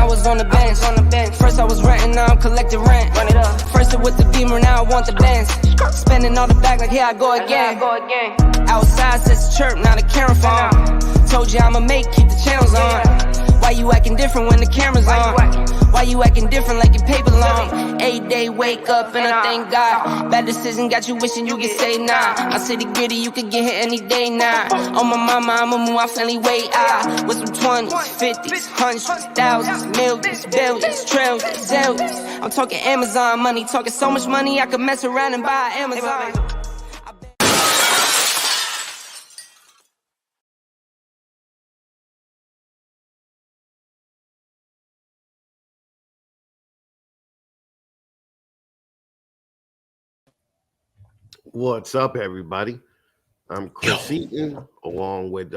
was on the bench. First I was renting, now I'm collecting rent. Run it up. First it with the Beamer, now I want the Benz. Spending all the bag like here I go again. Outside says chirp, now the camera phone. Told you I'ma keep the channels on. Why you acting different when the camera's on? Why you acting different like your paper long? 8 day wake up and I thank God. Bad decision got you wishing you could say nah. My city gritty, you could get hit any day now. On my mama, I'ma move my family way out. With some 20s, 50s, hundreds, thousands, millions, billions, trillions, zillions. I'm talking Amazon money, talking so much money I could mess around and buy Amazon. What's up, everybody? I'm Chris Eaton, along with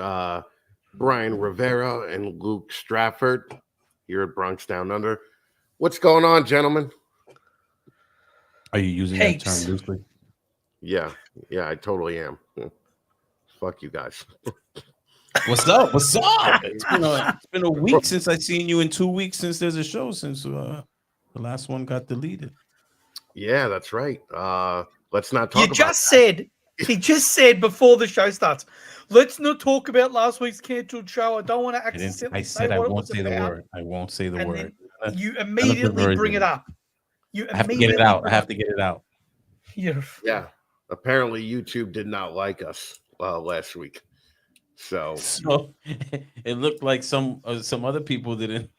Brian Rivera and Luke Strafford here at Bronx Down Under. What's going on, gentlemen? Are you using that term loosely? Yeah, I totally am. Fuck you guys. What's up? It's been a week since I seen you, in 2 weeks since there's a show, since the last one got deleted. Yeah, that's right. Let's not talk He just said before the show starts, let's not talk about last week's cancelled show. I don't want to accidentally I said I won't say the word. I won't say the word. You immediately bring it up. I have to get it out. Yeah. Apparently, YouTube did not like us last week. So it looked like some other people didn't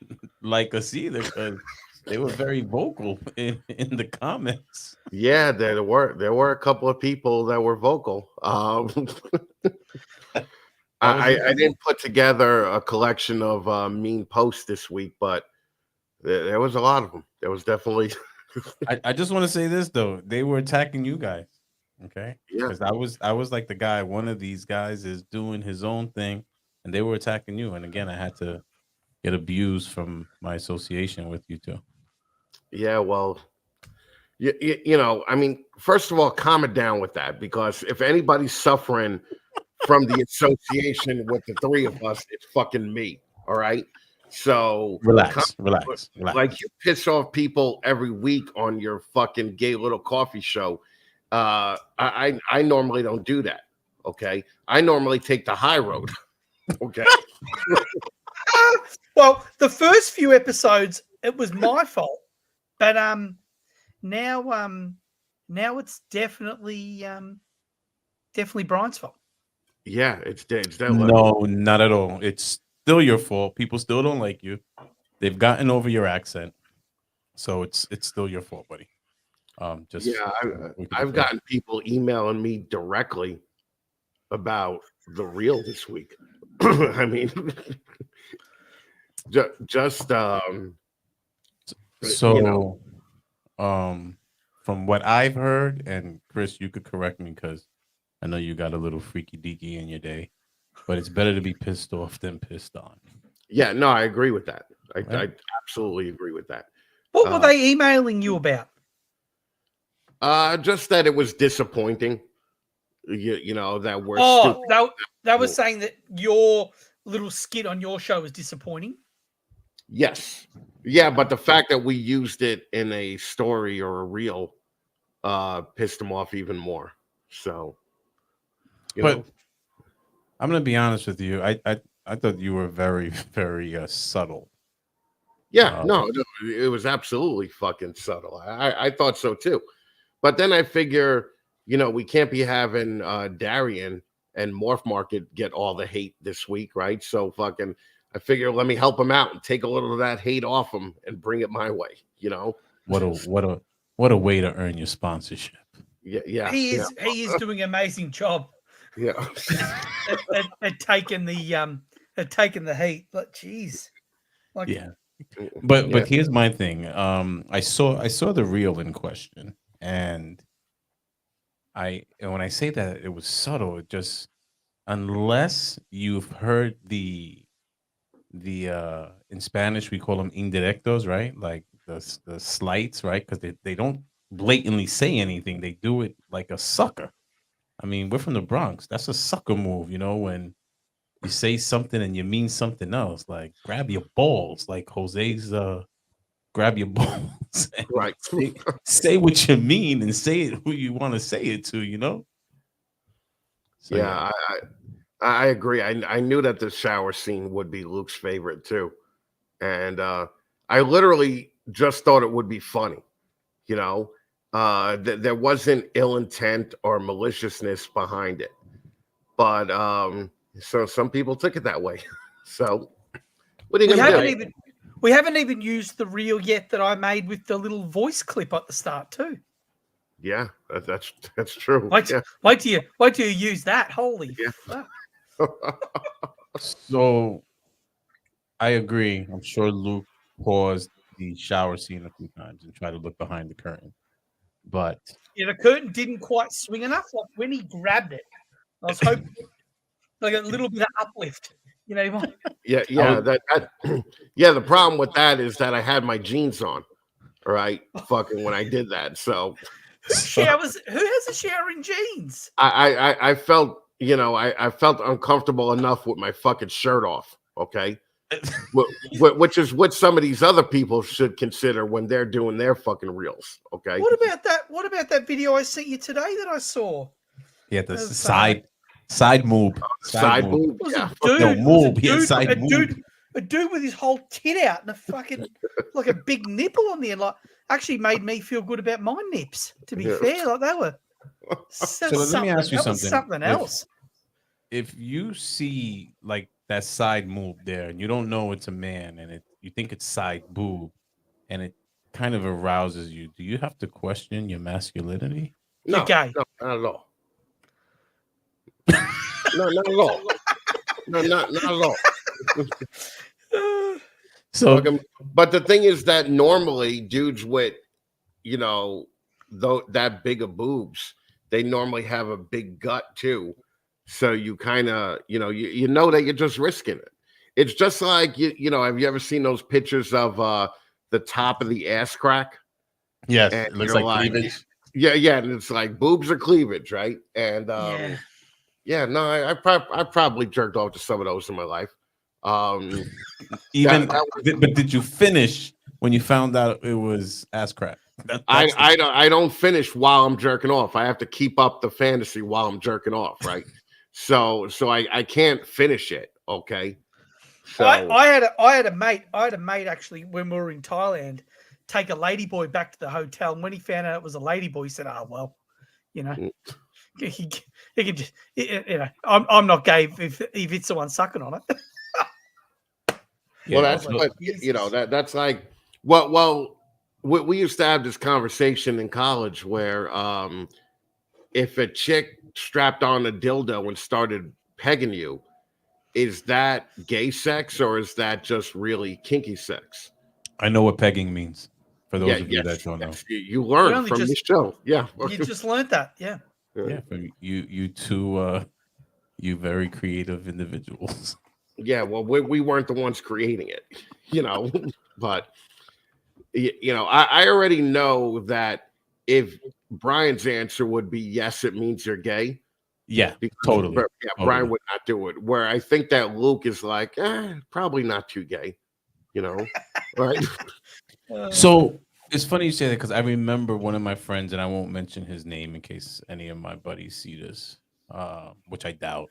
like us either, because they were very vocal in the comments. Yeah, there were a couple of people that were vocal. I didn't put together a collection of mean posts this week, but there was a lot of them. There was definitely. I just want to say this though: they were attacking you guys. Okay, yeah, because I was like the guy. One of these guys is doing his own thing, and they were attacking you. And again, I had to get abused from my association with you two. Yeah, well, you know, I mean, first of all, calm it down with that, because if anybody's suffering from the association with the three of us, it's fucking me. All right. So relax. Like, you piss off people every week on your fucking gay little coffee show. I normally don't do that. Okay. I normally take the high road. Okay. Well, the first few episodes, it was my fault. But now it's definitely Brian's fault. Yeah, it's that. No, not at all. It's still your fault. People still don't like you. They've gotten over your accent, so it's still your fault, buddy. I've gotten people emailing me directly about the reel this week. I mean, just So, you know. From what I've heard, and Chris, you could correct me because I know you got a little freaky deaky in your day, but it's better to be pissed off than pissed on. Yeah, no, I agree with that. I absolutely agree with that. What were they emailing you about? Just that it was disappointing. You know, that we're that was saying that your little skit on your show was disappointing. Yes. Yeah, but the fact that we used it in a story or a reel pissed them off even more. So, you know. I'm going to be honest with you. I thought you were very, very subtle. Yeah, no, it was absolutely fucking subtle. I thought so too. But then I figure, you know, we can't be having Darian and Morph Market get all the hate this week, right? So I figure let me help him out and take a little of that hate off him and bring it my way, you know. What a way to earn your sponsorship. Yeah. He is doing an amazing job. Yeah. at taking the heat. But geez. Yeah. But here's my thing. I saw the reel in question, and when I say that it was subtle, it just, unless you've heard the in Spanish we call them indirectos, right? Like the slights, right? Because they don't blatantly say anything. They do it like a sucker. I mean, we're from the Bronx. That's a sucker move, you know, when you say something and you mean something else. Like grab your balls, like Jose's grab your balls. And Right. say what you mean and say it who you want to say it to, you know? So, yeah, I agree. I knew that the shower scene would be Luke's favorite too. And I literally just thought it would be funny, you know. There wasn't ill intent or maliciousness behind it. But so some people took it that way. So what are you gonna do? We haven't even used the reel yet that I made with the little voice clip at the start too. Yeah, that's true. Wait till you use that. Holy fuck. So I agree. I'm sure Luke paused the shower scene a few times and tried to look behind the curtain. But yeah, the curtain didn't quite swing enough. Like when he grabbed it, I was hoping like a little bit of uplift. You know, yeah, yeah. The problem with that is that I had my jeans on, right? Fucking when I did that. So who has a shower in jeans? I felt, you know, I felt uncomfortable enough with my fucking shirt off. Okay. Which is what some of these other people should consider when they're doing their fucking reels. Okay. What about that video I sent you today that I saw? Yeah, the side move. Side move. Yeah. A dude with his whole tit out and a fucking like a big nipple on the end. Like actually made me feel good about my nips. To be fair, like they were. So let me ask you something. Something else. If you see like that side move there, and you don't know it's a man, and you think it's side boob, and it kind of arouses you, do you have to question your masculinity? No, you're gay. No, not at all. No, not at all. No, not at all. So, but the thing is that normally dudes with, you know, that big of boobs, they normally have a big gut too. So you kind of, you know that you're just risking it. It's just like you know. Have you ever seen those pictures of the top of the ass crack? Yes, and it looks like cleavage. Yeah, and it's like boobs or cleavage, right? And no, I probably jerked off to some of those in my life. But did you finish when you found out it was ass crack? I don't finish while I'm jerking off. I have to keep up the fantasy while I'm jerking off, right? so I can't finish it. Okay. So I had a mate actually when we were in Thailand take a ladyboy back to the hotel, and when he found out it was a ladyboy, he said, "Oh well, you know, he can just, you know, I'm not gay if it's the one sucking on it." Well, that's what you know. That's like well, we used to have this conversation in college where if a chick strapped on a dildo and started pegging you, is that gay sex or is that just really kinky sex? I know what pegging means. For those of you that don't know, you learned from this show. Yeah, you just learned that. Yeah. From you two, you very creative individuals. Yeah, well, we weren't the ones creating it, you know, but you know, I already know that if Brian's answer would be yes, it means you're gay. Yeah, totally. Yeah, totally. Brian would not do it. Where I think that Luke is like, probably not too gay, you know, right? So it's funny you say that because I remember one of my friends, and I won't mention his name in case any of my buddies see this, which I doubt.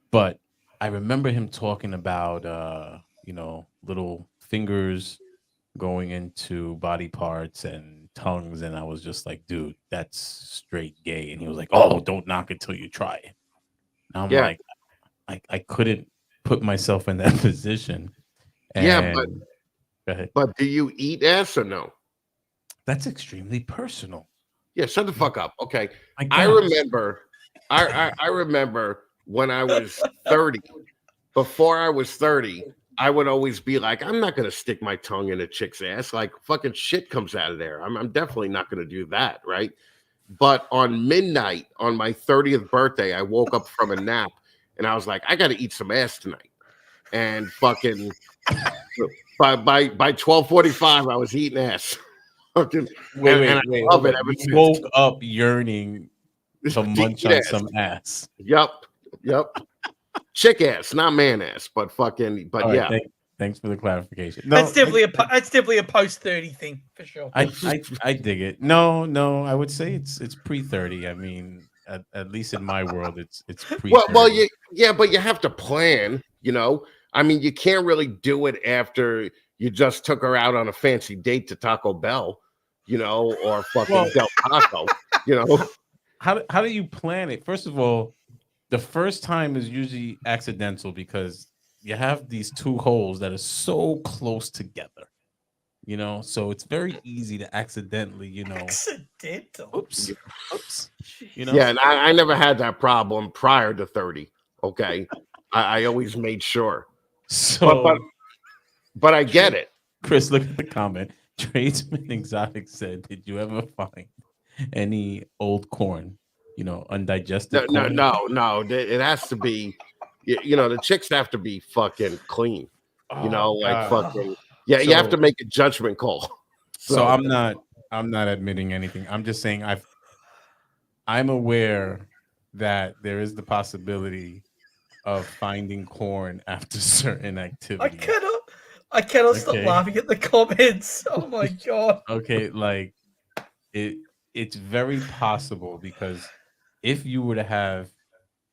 But I remember him talking about, you know, little fingers going into body parts and tongues, and I was just like, dude, that's straight gay. And he was like, oh, don't knock it till you try it. And I'm like, I couldn't put myself in that position. And, but do you eat ass or no? That's extremely personal. Yeah, shut the fuck up. Okay, I remember when I was 30. Before I was 30, I would always be like, I'm not going to stick my tongue in a chick's ass. Like fucking shit comes out of there. I'm definitely not going to do that. Right. But on midnight on my 30th birthday, I woke up from a nap and I was like, I got to eat some ass tonight. And fucking by 12:45, I was eating ass. Fucking, wait. I love it. You woke up yearning to munch on some ass. Yep. chick ass, not man ass, but fucking, but All yeah. right, thanks for the clarification. No, That's definitely a post 30 thing for sure. I dig it. No, I would say it's pre-30. I mean, at least in my world, it's pre-30. Well, but you have to plan. I mean, you can't really do it after you just took her out on a fancy date to Taco Bell, or fucking Del Taco, How do you plan it? First of all, the first time is usually accidental because you have these two holes that are so close together, so it's very easy to accidentally, Accidental. oops. Yeah, and I never had that problem prior to 30. Okay. I always made sure. So, but I get it. Chris, look at the comment. Tradesman Exotic said, "Did you ever find any old corn, undigested corn?" No. It has to be, the chicks have to be fucking clean. Fucking. Yeah, you have to make a judgment call. So I'm not admitting anything. I'm just saying I'm aware that there is the possibility of finding corn after certain activities. I cannot stop laughing at the comments. Oh my god. Okay, like it's very possible because if you were to have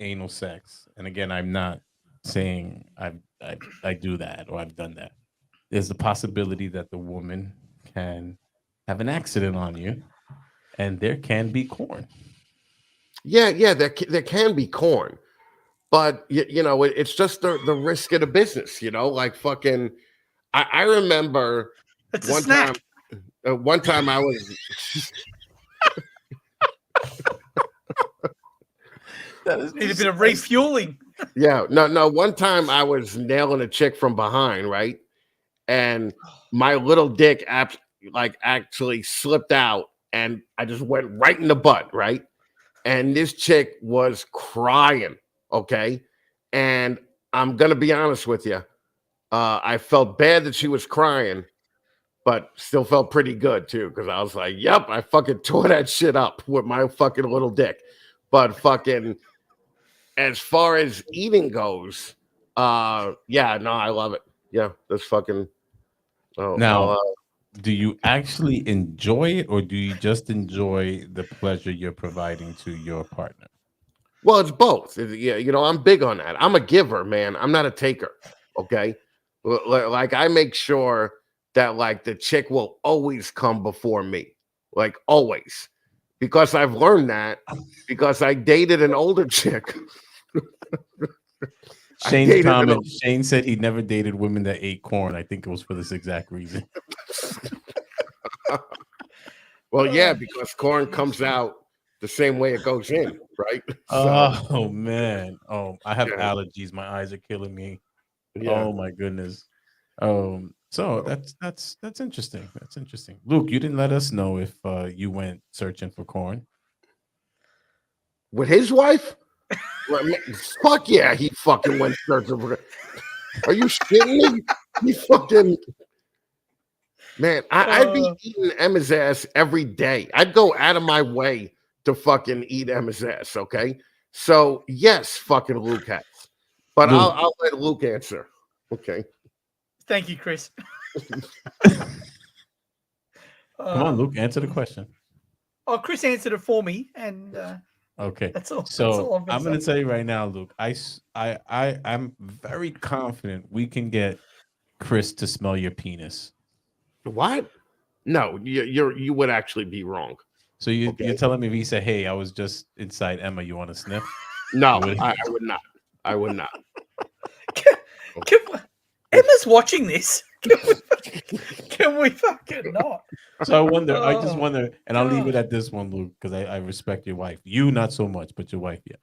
anal sex, and again, I'm not saying I do that or I've done that. There's a possibility that the woman can have an accident on you, and there can be corn. Yeah, there can be corn, but it's just the risk of the business. Like fucking. I remember it's one time. One time I was. Need a bit of refueling. Yeah, no. One time I was nailing a chick from behind, right, and my little dick actually slipped out, and I just went right in the butt, right, and this chick was crying. Okay, and I'm gonna be honest with you. I felt bad that she was crying, but still felt pretty good too, because I was like, yep, I fucking tore that shit up with my fucking little dick. But fucking, as far as eating goes, yeah, no, I love it. Yeah, that's fucking. Now, do you actually enjoy it, or do you just enjoy the pleasure you're providing to your partner? Well, it's both. Yeah, I'm big on that. I'm a giver, man. I'm not a taker. Okay. Like I make sure that like the chick will always come before me, like always, because I've learned that because I dated an older chick. Shane's comment. Shane said he never dated women that ate corn. I think it was for this exact reason. Well, yeah, because corn comes out the same way it goes in, right? Oh man. Oh, I have allergies. My eyes are killing me. Yeah. Oh my goodness. So that's interesting. That's interesting. Luke, you didn't let us know if you went searching for corn with his wife. Fuck yeah, he fucking went searching for. Are you shitting me? He fucking man. I'd be eating Emma's ass every day. I'd go out of my way to fucking eat Emma's ass. Okay, so yes, fucking Luke has, but Luke. I'll let Luke answer. Okay. Thank you, Chris. Come on, Luke, answer the question. Oh, Chris answered it for me, and okay. That's all. So that's all I'm going to tell you right now, Luke. I'm very confident we can get Chris to smell your penis. What? No, you would actually be wrong. So you're telling me if he said, "Hey, I was just inside Emma, you want to sniff?" No, I would not. I would not. Emma's watching this. Can we fucking not? So I wonder. I just wonder, and I'll leave it at this one, Luke, because I respect your wife. You not so much, but your wife, yes.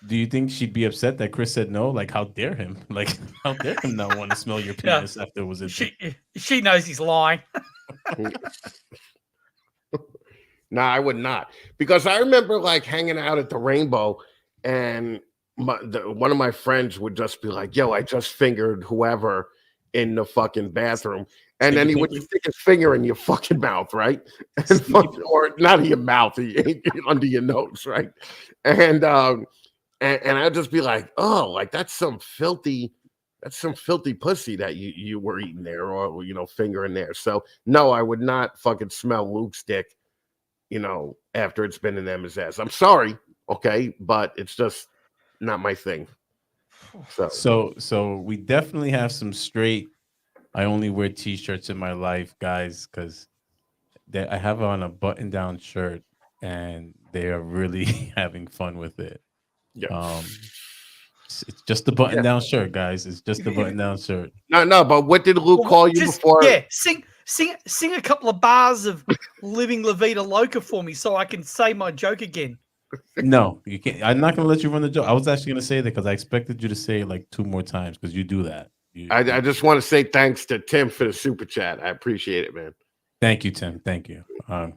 Do you think she'd be upset that Chris said no? Like, how dare him? Like, how dare him not want to smell your penis after it was in? She knows he's lying. No, I would not, because I remember like hanging out at the Rainbow, and one of my friends would just be like, "Yo, I just fingered whoever in the fucking bathroom," and then he would just stick his finger in your fucking mouth, right? And or not in your mouth, under your nose, right? And and I'd just be like, oh, like that's some filthy pussy that you were eating there, or fingering there. So no, I would not fucking smell Luke's dick, after it's been in Emma's ass. I'm sorry, okay, but it's just not my thing. So we definitely have some straight I only wear t-shirts in my life, guys, because I have on a button-down shirt and they are really having fun with it. Yeah. It's just a button-down shirt, guys. It's just a button-down shirt. No, but what did Luke call you before? Yeah, sing a couple of bars of Living La Vida Loca for me so I can say my joke again. No, you can't. I'm not going to let you run the joke. I was actually going to say that because I expected you to say it like 2 more times because you do that. I just want to say thanks to Tim for the super chat. I appreciate it, man. Thank you, Tim. Thank you.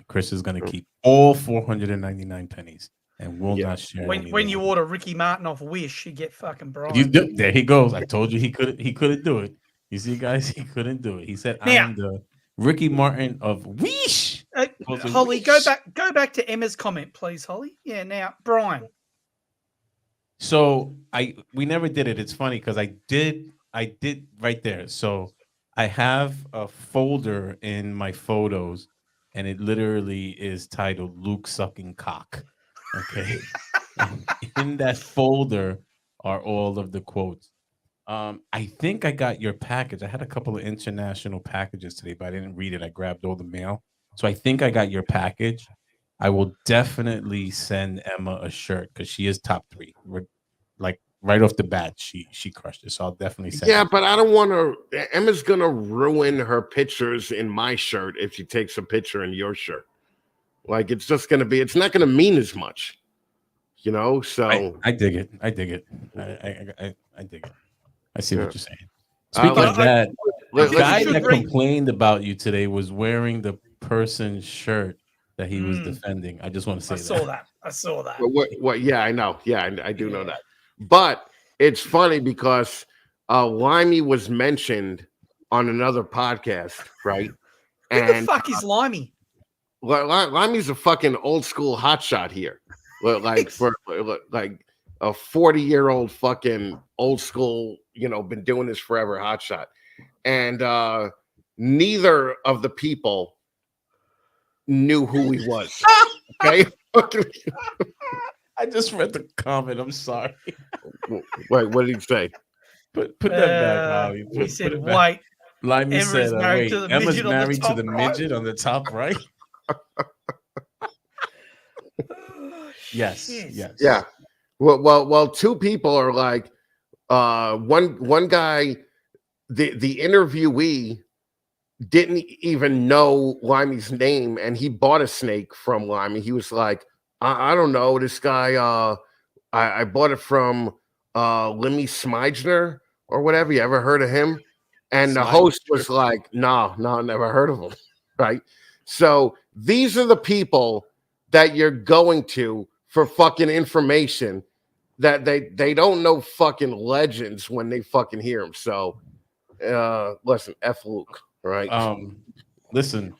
Chris is going to keep all 499 pennies and will not share. When you order Ricky Martin off Wish, you get fucking Brian. There he goes. I told you he couldn't do it. You see, guys, he couldn't do it. He said, "I am the Ricky Martin of Wish." Holly, go back to Emma's comment, please, Holly. Yeah, now Brian. So we never did it. It's funny because I did right there. So I have a folder in my photos, and it literally is titled "Luke Sucking Cock." Okay, in that folder are all of the quotes. I think I got your package. I had a couple of international packages today, but I didn't read it. I grabbed all the mail. So I think I got your package. I will definitely send Emma a shirt because she is top 3. Like right off the bat, she crushed it. So I'll definitely send it. But I don't want to. Emma's going to ruin her pictures in my shirt if she takes a picture in your shirt. Like it's just going to be, it's not going to mean as much, so. I dig it. I dig it. I dig it. I see what you're saying. Speaking of that, the guy that complained about you today was wearing the person's shirt that he was defending. I just want to say I saw that. What? Yeah, I know. Yeah, I do know that. But it's funny because Limey was mentioned on another podcast, right? Who the fuck is Limey? Limey's a fucking old school hotshot here. Like for like a 40-year-old fucking old school, been doing this forever hotshot. And neither of the people knew who he was. Okay. I just read the comment. I'm sorry. Wait, what did he say? Put that back, Holly. He said, "Wait." Limey said, "Wait, Emma's married to the midget on the top right." Yes. Yeah. Well, 2 people are like, one guy, the interviewee didn't even know Limey's name, and he bought a snake from Limey. He was like, I don't know, this guy, I bought it from Lemmy Smidgener or whatever. You ever heard of him? And the host was like, no, never heard of him. Right? So these are the people that you're going to for fucking information that they don't know fucking legends when they fucking hear them. So listen, F Luke, right? Listen,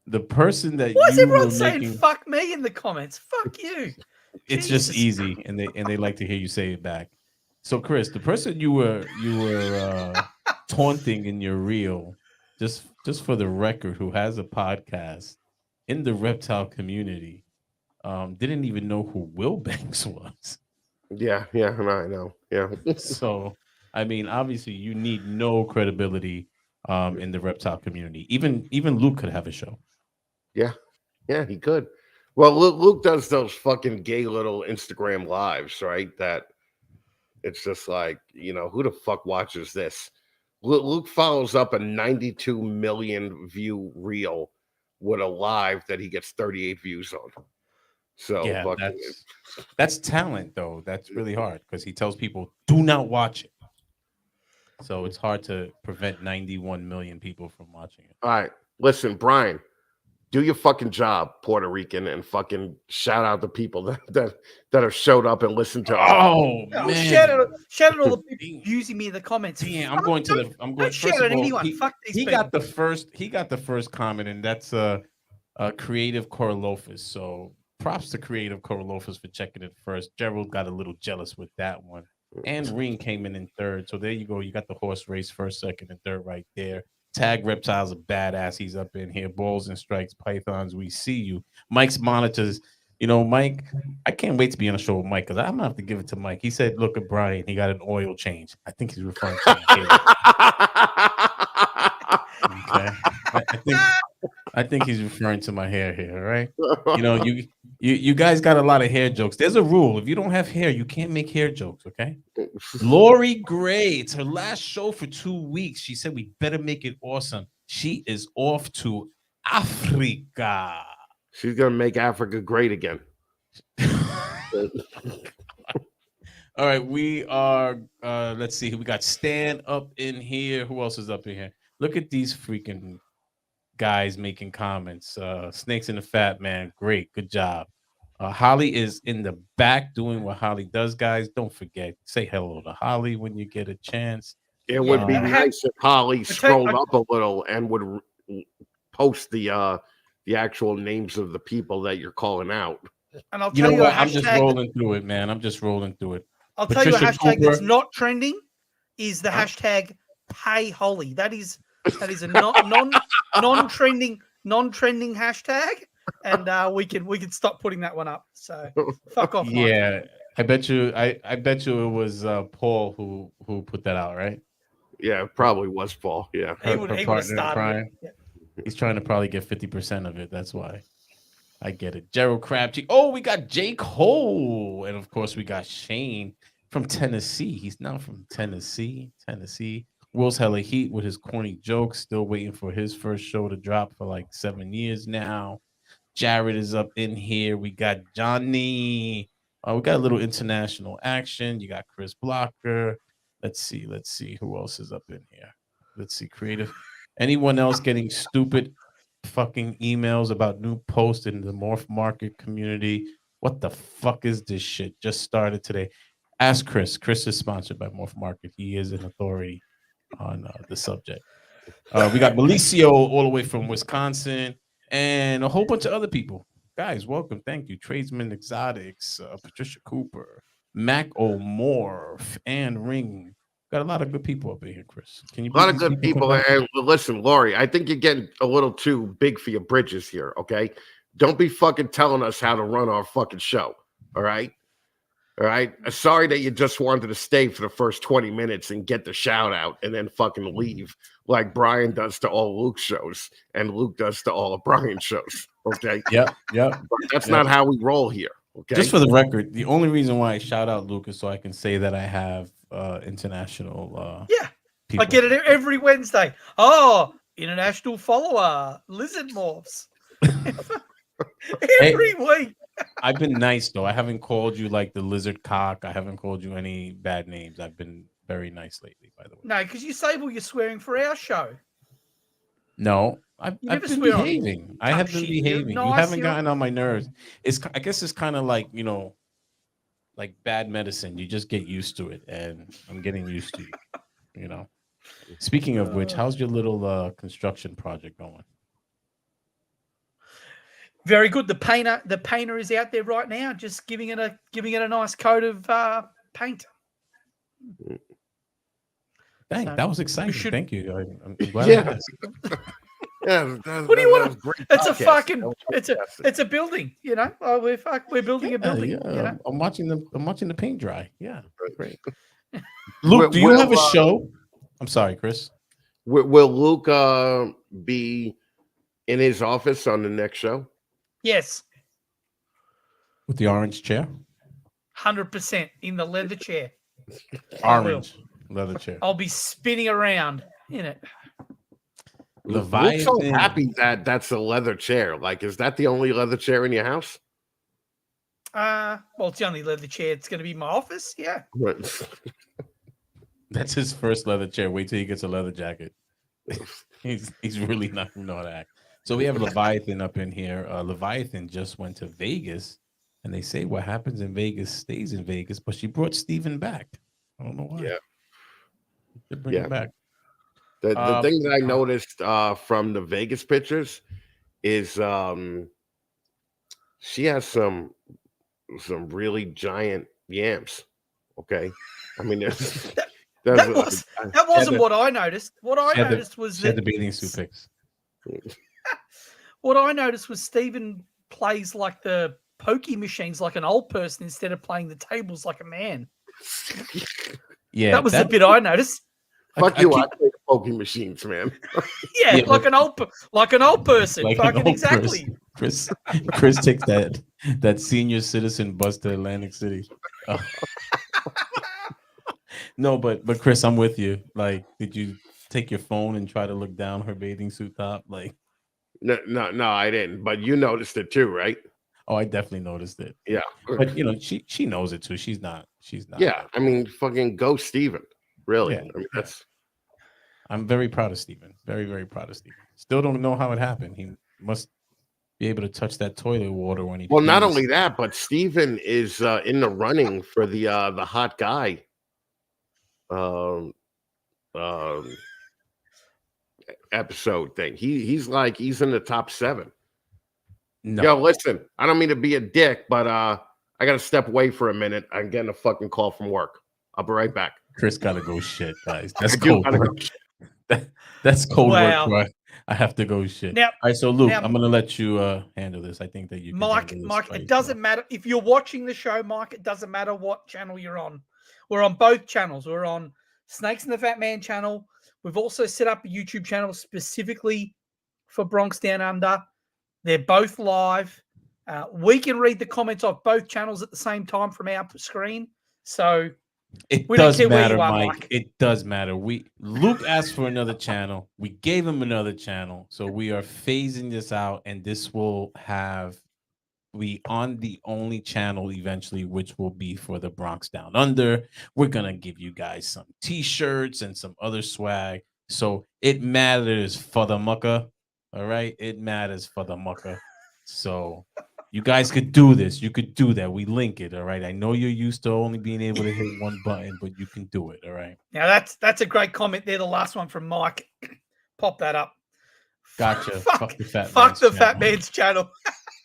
the person that why is everyone saying fuck me in the comments? Fuck you. It's just easy, and they like to hear you say it back. So Chris, the person you were taunting in your reel, just for the record, who has a podcast in the reptile community, didn't even know who Will Banks was. Yeah, I know. Yeah. So, I mean, obviously, you need no credibility in the reptile community. Even Luke could have a show. Yeah, he could. Well, Luke does those fucking gay little Instagram lives, right? That it's just like, who the fuck watches this? Luke follows up a 92 million view reel with a live that he gets 38 views on. So yeah, that's talent, though. That's really hard because he tells people, do not watch it. So it's hard to prevent 91 million people from watching it. All right. Listen, Brian, do your fucking job, Puerto Rican, and fucking shout out the people that have showed up and listened to us. Oh, man. Shout out all the people using me in the comments. Yeah, I'm going shout out anyone. Fuck these people. He got the first comment, and that's Creative Corlofus. So props to Creative Corolofus for checking it first. Gerald got a little jealous with that one. And Ring came in third. So there you go. You got the horse race first, second, and third right there. Tag Reptiles a badass. He's up in here. Balls and Strikes, Pythons, we see you. Mike's monitors. Mike, I can't wait to be on a show with Mike because I'm gonna have to give it to Mike. He said, "Look at Brian. He got an oil change." I think he's referring to my hair. Okay, I think he's referring to my hair here. All right. You guys got a lot of hair jokes. There's a rule: if you don't have hair, you can't make hair jokes. Okay. Lori Gray, it's her last show for 2 weeks. She said we better make it awesome. She is off to Africa. She's gonna make Africa great again. All right, we are. Let's see. We got Stan up in here. Who else is up in here? Look at these freaking guys making comments. Snakes in the Fat Man. Great, good job. Holly is in the back doing what Holly does, guys. Don't forget, say hello to Holly when you get a chance. It would be nice if Holly scrolled up a little and would post the actual names of the people that you're calling out. And I'll tell you what, I'm just rolling through it, man. I'm just rolling through it. I'll tell you a hashtag that's not trending is the hashtag Pay Holly. That is a non-trending hashtag, and we can stop putting that one up. So fuck off. Yeah, I bet you it was Paul who put that out, right? Yeah, it probably was Paul. Yeah, he would have started. Yeah. He's trying to probably get 50% of it. That's why. I get it. Gerald Crabtree. Oh, we got Jake Cole. And of course, we got Shane from Tennessee. He's now from Tennessee. Will's hella heat with his corny jokes. Still waiting for his first show to drop for like 7 years now. Jared is up in here. We got Johnny. We got a little international action. You got Chris Blocker. Let's see. Who else is up in here? Let's see. Creative. Anyone else getting stupid fucking emails about new posts in the Morph Market community? What the fuck is this shit? Just started today. Ask Chris. Chris is sponsored by Morph Market. He is an authority on the subject. We got Malicio all the way from Wisconsin and a whole bunch of other people. Guys, welcome. Thank you. Tradesman Exotics, Patricia Cooper, Mac O'Morph, and Ring. Got a lot of good people up in here, Chris. Can you? A lot of good people. And listen, Lori, I think you're getting a little too big for your britches here. Okay, don't be fucking telling us how to run our fucking show. All right. Sorry that you just wanted to stay for the first 20 minutes and get the shout out and then fucking leave like Brian does to all Luke's shows and Luke does to all of Brian's shows. Okay. Yep. But that's not how we roll here. Okay. Just for the record, the only reason why I shout out Luke is so I can say that I have international people. I get it every Wednesday. Oh, international follower, lizard morphs. Every week. I've been nice though. I haven't called you like the lizard cock. I haven't called you any bad names. I've been very nice lately, by the way. No, because you sable your swearing for our show. No, I've been behaving. I have been behaving. Nice, you haven't gotten on my nerves. I guess it's kind of like, like bad medicine. You just get used to it, and I'm getting used to you. Speaking of which, how's your little construction project going? Very good. The painter is out there right now, just giving it a nice coat of paint. Dang, So that was exciting. Thank you. I'm glad. Yeah. What do you want? It's a fucking. It's a building. Oh, we're building a building. Yeah. I'm watching the paint dry. Yeah, great. Luke, do you have a show? I'm sorry, Chris. Will Luke be in his office on the next show? Yes. With the orange chair? 100% in the leather chair. Orange leather chair. I'll be spinning around in it. Luke's so happy that that's a leather chair. Like, is that the only leather chair in your house? Well, it's the only leather chair. It's going to be my office. Yeah. Right. That's his first leather chair. Wait till he gets a leather jacket. He's really not going to know how to act. So we have Leviathan up in here. Leviathan just went to Vegas, and they say what happens in Vegas stays in Vegas, but she brought Steven back. I don't know why. Yeah. They bring him back. The thing that I noticed from the Vegas pictures is she has some really giant yams. Okay, I mean, there's, That was that wasn't what I noticed. What I She had noticed was she had that the bathing suit pics. what I noticed was Stephen plays like the pokey machines like an old person instead of playing the tables like a man. Yeah, That was the bit I noticed. fuck you. I play the poking machines, man. Yeah, Yeah, like an old person. like an Fucking old exactly. person. Chris takes that senior citizen bus to Atlantic City. No, but Chris, I'm with you. Like, did you take your phone and try to look down her bathing suit top? Like, No, I didn't. But you noticed it too, right? oh, I definitely noticed it. Yeah. But she knows it too. She's not. Yeah. I mean, fucking go, Steven. Really. Yeah, I mean, that's. I'm very proud of Steven. Very, very proud of Steven. Still don't know how it happened. He must be able to touch that toilet water when he Well, not pees. only that, but Steven is in the running for the hot guy um, um, episode thing. He's in the top 7. No. Yo, listen, I don't mean to be a dick, but I gotta step away for a minute. I'm getting a fucking call from work. I'll be right back. Chris gotta go shit, guys. That's I do cold gotta work. go shit. That's cold Wow. work, bro. I have to go shit. Now- All right, so Luke, now- I'm gonna let you handle this. I think that you can Mike, handle this it right doesn't well. matter if you're watching the show, Mike. It doesn't matter what channel you're on. We're on both channels. We're on Snakes and the Fat Man channel. We've also set up a YouTube channel specifically for Bronx Down Under. They're both live. We can read the comments off both channels at the same time from our screen. So It we don't does care where matter, you are, Mike. Mike. It does matter. Luke asked for another channel. We gave him another channel. So we are phasing this out, and this will be on the only channel eventually, which will be for the Bronx Down Under. We're gonna give you guys some t-shirts and some other swag. So it matters for the mucker. All right. It matters for the mucker. So you guys could do this. You could do that. We link it. All right. I know you're used to only being able to hit one button, but you can do it. All right. Now that's a great comment there. The last one from Mike. Pop that up. Gotcha. Fuck the fat Fat Man's channel.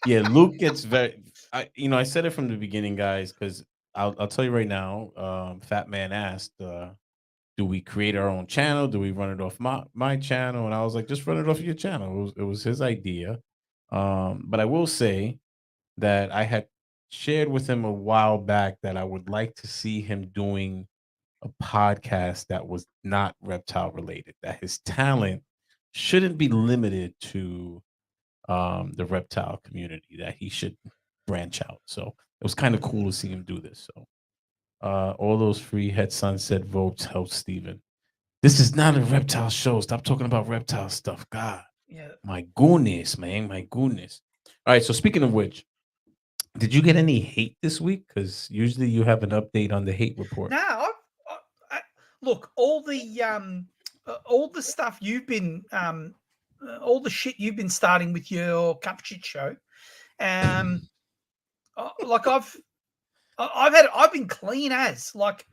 Yeah, Luke gets I said it from the beginning, guys, because I'll tell you right now. Fat Man asked, do we create our own channel? Do we run it off my channel? And I was like, just run it off your channel. It was his idea. But I will say that I had shared with him a while back that I would like to see him doing a podcast that was not reptile related, that his talent shouldn't be limited to the reptile community, that he should branch out. So it was kind of cool to see him do this. So all those free head sunset votes help Steven. This is not a reptile show. Stop talking about reptile stuff. God. Yeah. My goodness, man. My goodness. All right. So speaking of which, did you get any hate this week? Because usually you have an update on the hate report. No, look, all the stuff you've been all the shit you've been starting with your cup shit show. Like I've been clean as, like,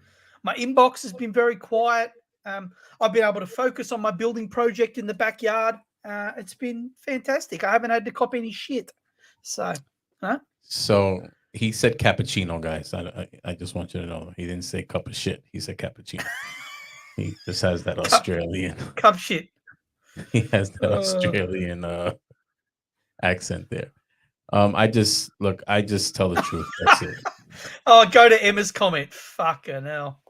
my inbox has been very quiet. I've been able to focus on my building project in the backyard. It's been fantastic. I haven't had to cop any shit. So, So he said cappuccino, guys. I just want you to know he didn't say cup of shit. He said cappuccino. He just has that Australian cup shit. He has that Australian accent there. I just tell the truth. That's it. Oh, go to Emma's comment. Fucking hell.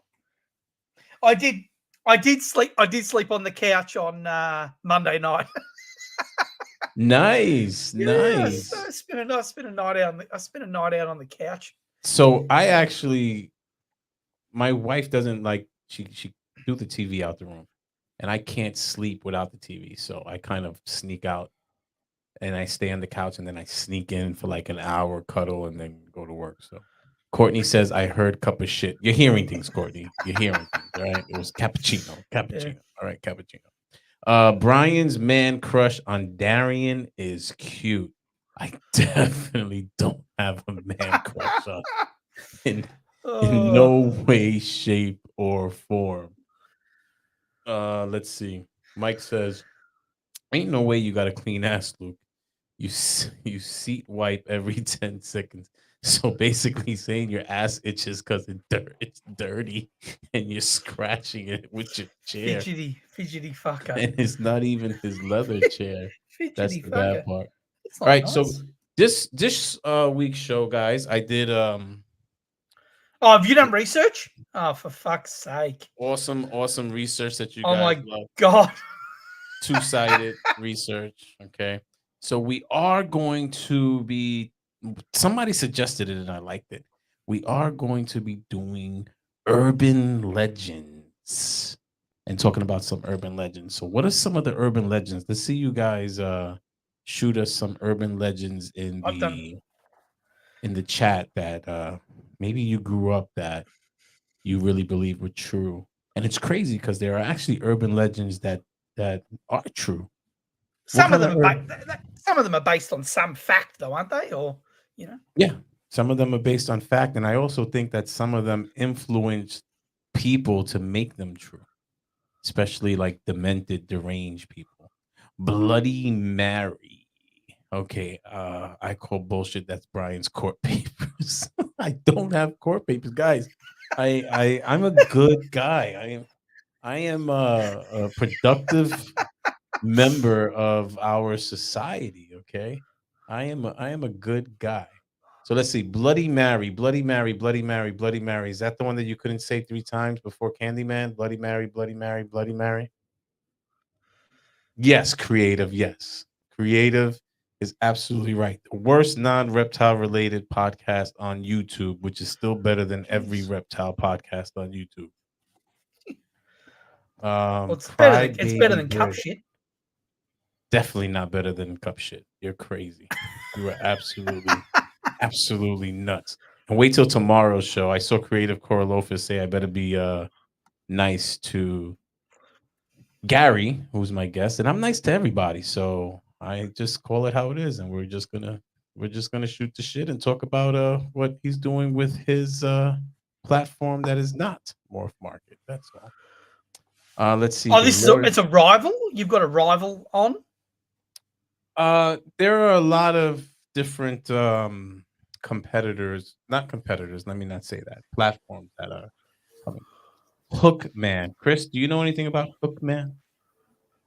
I did sleep on the couch on Monday night. Nice. I spent a night out on the couch. So my wife doesn't like, she do the TV out the room, and I can't sleep without the TV. So I kind of sneak out and I stay on the couch, and then I sneak in for like an hour, cuddle, and then go to work. So Courtney says, I heard cup of shit. You're hearing things, Courtney. You're hearing things, all right? It was cappuccino. Yeah. All right, cappuccino. Brian's man crush on Darian is cute. I definitely don't have a man crush on in no way, shape, or form. Let's see. Mike says, ain't no way you got a clean ass, Luke. you seat wipe every 10 seconds. So basically saying your ass itches because it's dirty and you're scratching it with your chair. Fidgety fucker. And it's not even his leather chair. That's Fidgety the bad fucker. part. It's All not right, nice. so this week's show, guys, I did Oh, have you done research? Oh, for fuck's sake. awesome research that you Oh guys my love. God. Two-sided research. Okay. So we are going to be, somebody suggested it and I liked it. We are going to be doing urban legends and talking about some urban legends. So what are some of the urban legends? Let's see you guys shoot us some urban legends in I've done. the chat that maybe you grew up that you really believe were true. And it's crazy because there are actually urban legends that are true. Some of them are based on some fact, though, aren't they? Or Yeah, some of them are based on fact, and I also think that some of them influence people to make them true, especially like demented, deranged people. Bloody Mary. Okay, I call bullshit. That's Brian's court papers. I don't have court papers, guys. I'm a good guy. I am a productive member of our society. Okay, I am a good guy. So let's see. Bloody Mary, Bloody Mary, Bloody Mary, Bloody Mary. Is that the one that you couldn't say 3 times before Candyman? Bloody Mary, Bloody Mary, Bloody Mary. Yes, creative. Yes, creative is absolutely right. The worst non-reptile related podcast on YouTube, which is still better than every reptile podcast on YouTube. well, it's Cry better Baby than cup Bird. shit. Definitely not better than cup shit. You're crazy. You are absolutely nuts. And wait till tomorrow's show. I saw Creative Korolofis say I better be nice to Gary, who's my guest, and I'm nice to everybody. So I just call it how it is, and we're just gonna shoot the shit and talk about what he's doing with his platform that is not Morph Market. That's all. Let's see. Oh, it's a rival. You've got a rival on. There are a lot of different competitors, not competitors. Let me not say that. Platforms that are coming. Hookman. Chris, do you know anything about Hookman?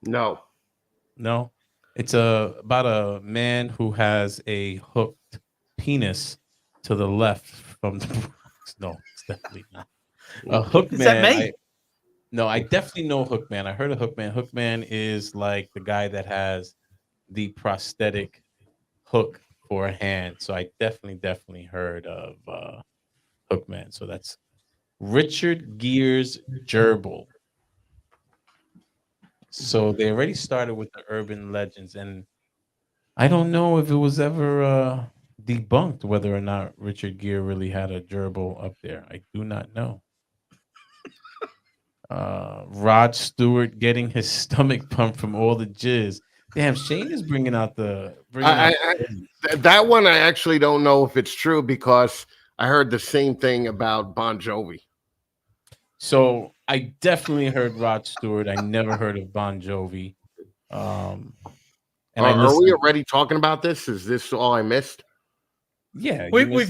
No. No. It's about a man who has a hooked penis to the left from the Bronx. No, it's definitely not. Hookman. Is that me? No, I definitely know Hookman. I heard of Hookman. Hookman is like the guy that has the prosthetic hook for a hand. So I definitely heard of Hookman. So that's Richard Gere's Gerbil. So they already started with the urban legends, and I don't know if it was ever debunked whether or not Richard Gere really had a gerbil up there. I do not know. Rod Stewart getting his stomach pumped from all the jizz. Damn, Shane is bringing out the. That one I actually don't know if it's true because I heard the same thing about Bon Jovi. So I definitely heard Rod Stewart. I never heard of Bon Jovi. And are we already talking about this? Is this all I missed? Yeah, we really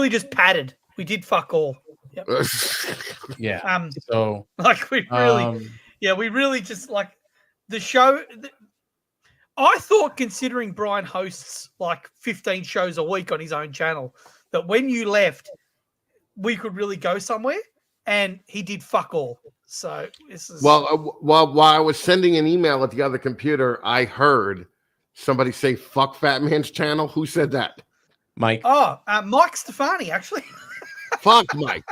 just padded. We did fuck all. Yep. Yeah. So like we really just like the show. I thought, considering Brian hosts like 15 shows a week on his own channel, that when you left, we could really go somewhere, and he did fuck all. So this is while I was sending an email at the other computer, I heard somebody say "fuck Fat Man's channel." Who said that? Mike. Oh, Mike Stefani, actually. Fuck Mike.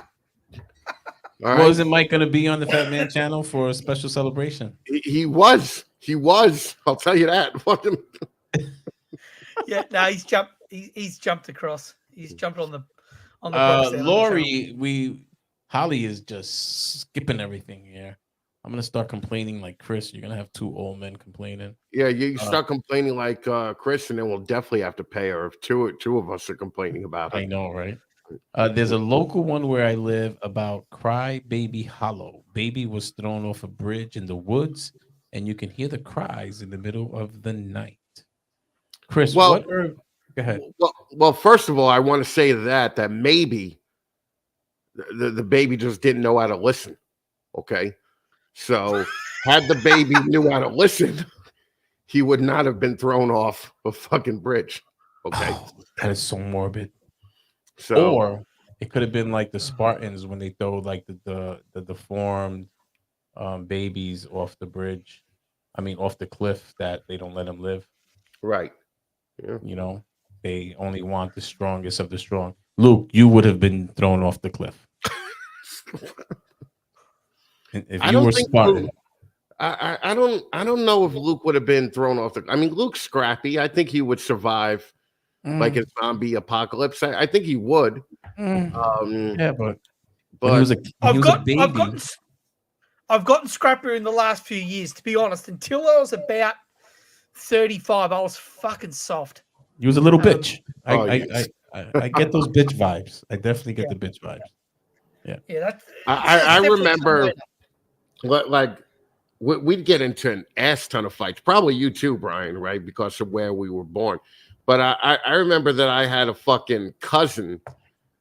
All right. Wasn't Mike going to be on the Fat Man channel for a special celebration? He was. I'll tell you that. Yeah, no, he's jumped. He's jumped across. He's jumped on the. Lori, Holly is just skipping everything here. I'm gonna start complaining like Chris. You're gonna have two old men complaining. Yeah, you start complaining like Chris, and then we'll definitely have to pay her if two of us are complaining about it. I know, right? There's a local one where I live about Cry Baby Hollow. Baby was thrown off a bridge in the woods. and you can hear the cries in the middle of the night. Chris, Well, what are? Go ahead. well, first of all, I want to say that maybe the baby just didn't know how to listen. Okay, so had the baby knew how to listen, he would not have been thrown off a fucking bridge. Okay, Oh, that is so morbid. so Or it could have been like the Spartans when they throw like the deformed babies off the bridge. I mean, off the cliff that they don't let them live. right, yeah. You know, they only want the strongest of the strong. Luke, you would have been thrown off the cliff if I you don't were think Spartan. Luke, I don't know if Luke would have been thrown off the. I mean, Luke's scrappy. I think he would survive like a zombie apocalypse. I think he would. Yeah, but when But he was a baby. I've gotten scrappier in the last few years, to be honest. Until I was about 35, I was fucking soft. He was a little bitch. yes. I get those bitch vibes. I definitely get the bitch vibes. Yeah, that's. I it's remember, somewhere. like we'd get into an ass ton of fights. Probably you too, Brian, right? Because of where we were born. But I remember that I had a fucking cousin.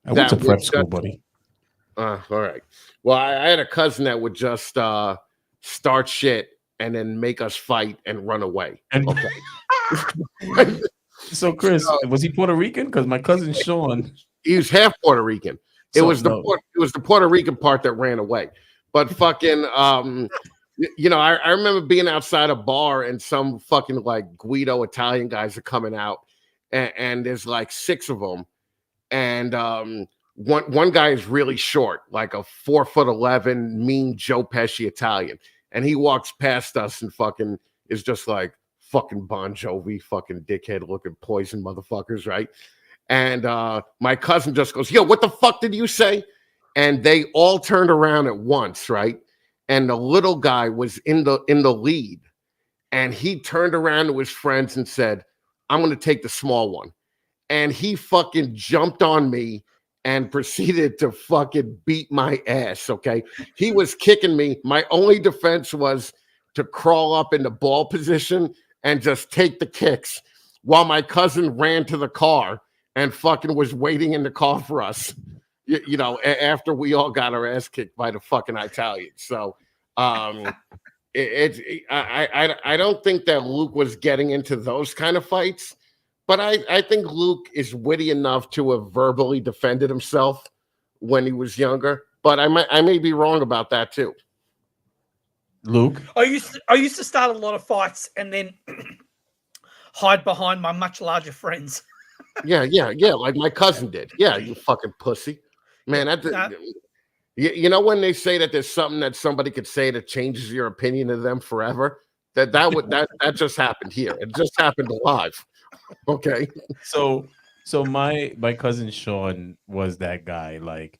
I went to prep school, buddy. All right. Well, I had a cousin that would just start shit and then make us fight and run away. Okay. So, Chris, was he Puerto Rican? Because my cousin Sean, he was half Puerto Rican. It was the Puerto Rican part that ran away. But fucking, you know, I remember being outside a bar and some fucking like Guido Italian guys are coming out, and there's like 6 of them, and one guy is really short, like a 4'11" mean Joe Pesci Italian, and he walks past us and fucking is just like fucking Bon Jovi, fucking dickhead looking poison motherfuckers, right? And my cousin just goes, "Yo, what the fuck did you say?" And they all turned around at once, right? And the little guy was in the lead, and he turned around to his friends and said, "I'm going to take the small one." And he fucking jumped on me and proceeded to fucking beat my ass, okay? He was kicking me. My only defense was to crawl up into ball position and just take the kicks while my cousin ran to the car and fucking was waiting in the car for us, you know, after we all got our ass kicked by the fucking Italians. So I don't think that Luke was getting into those kind of fights. But I think Luke is witty enough to have verbally defended himself when he was younger. But I may be wrong about that too. Luke, I used to start a lot of fights and then hide behind my much larger friends. Yeah, like my cousin did. Yeah, you fucking pussy, man. You know when they say that there's something that somebody could say that changes your opinion of them forever? That just happened here. It just happened live. Okay. So my cousin Sean was that guy. Like,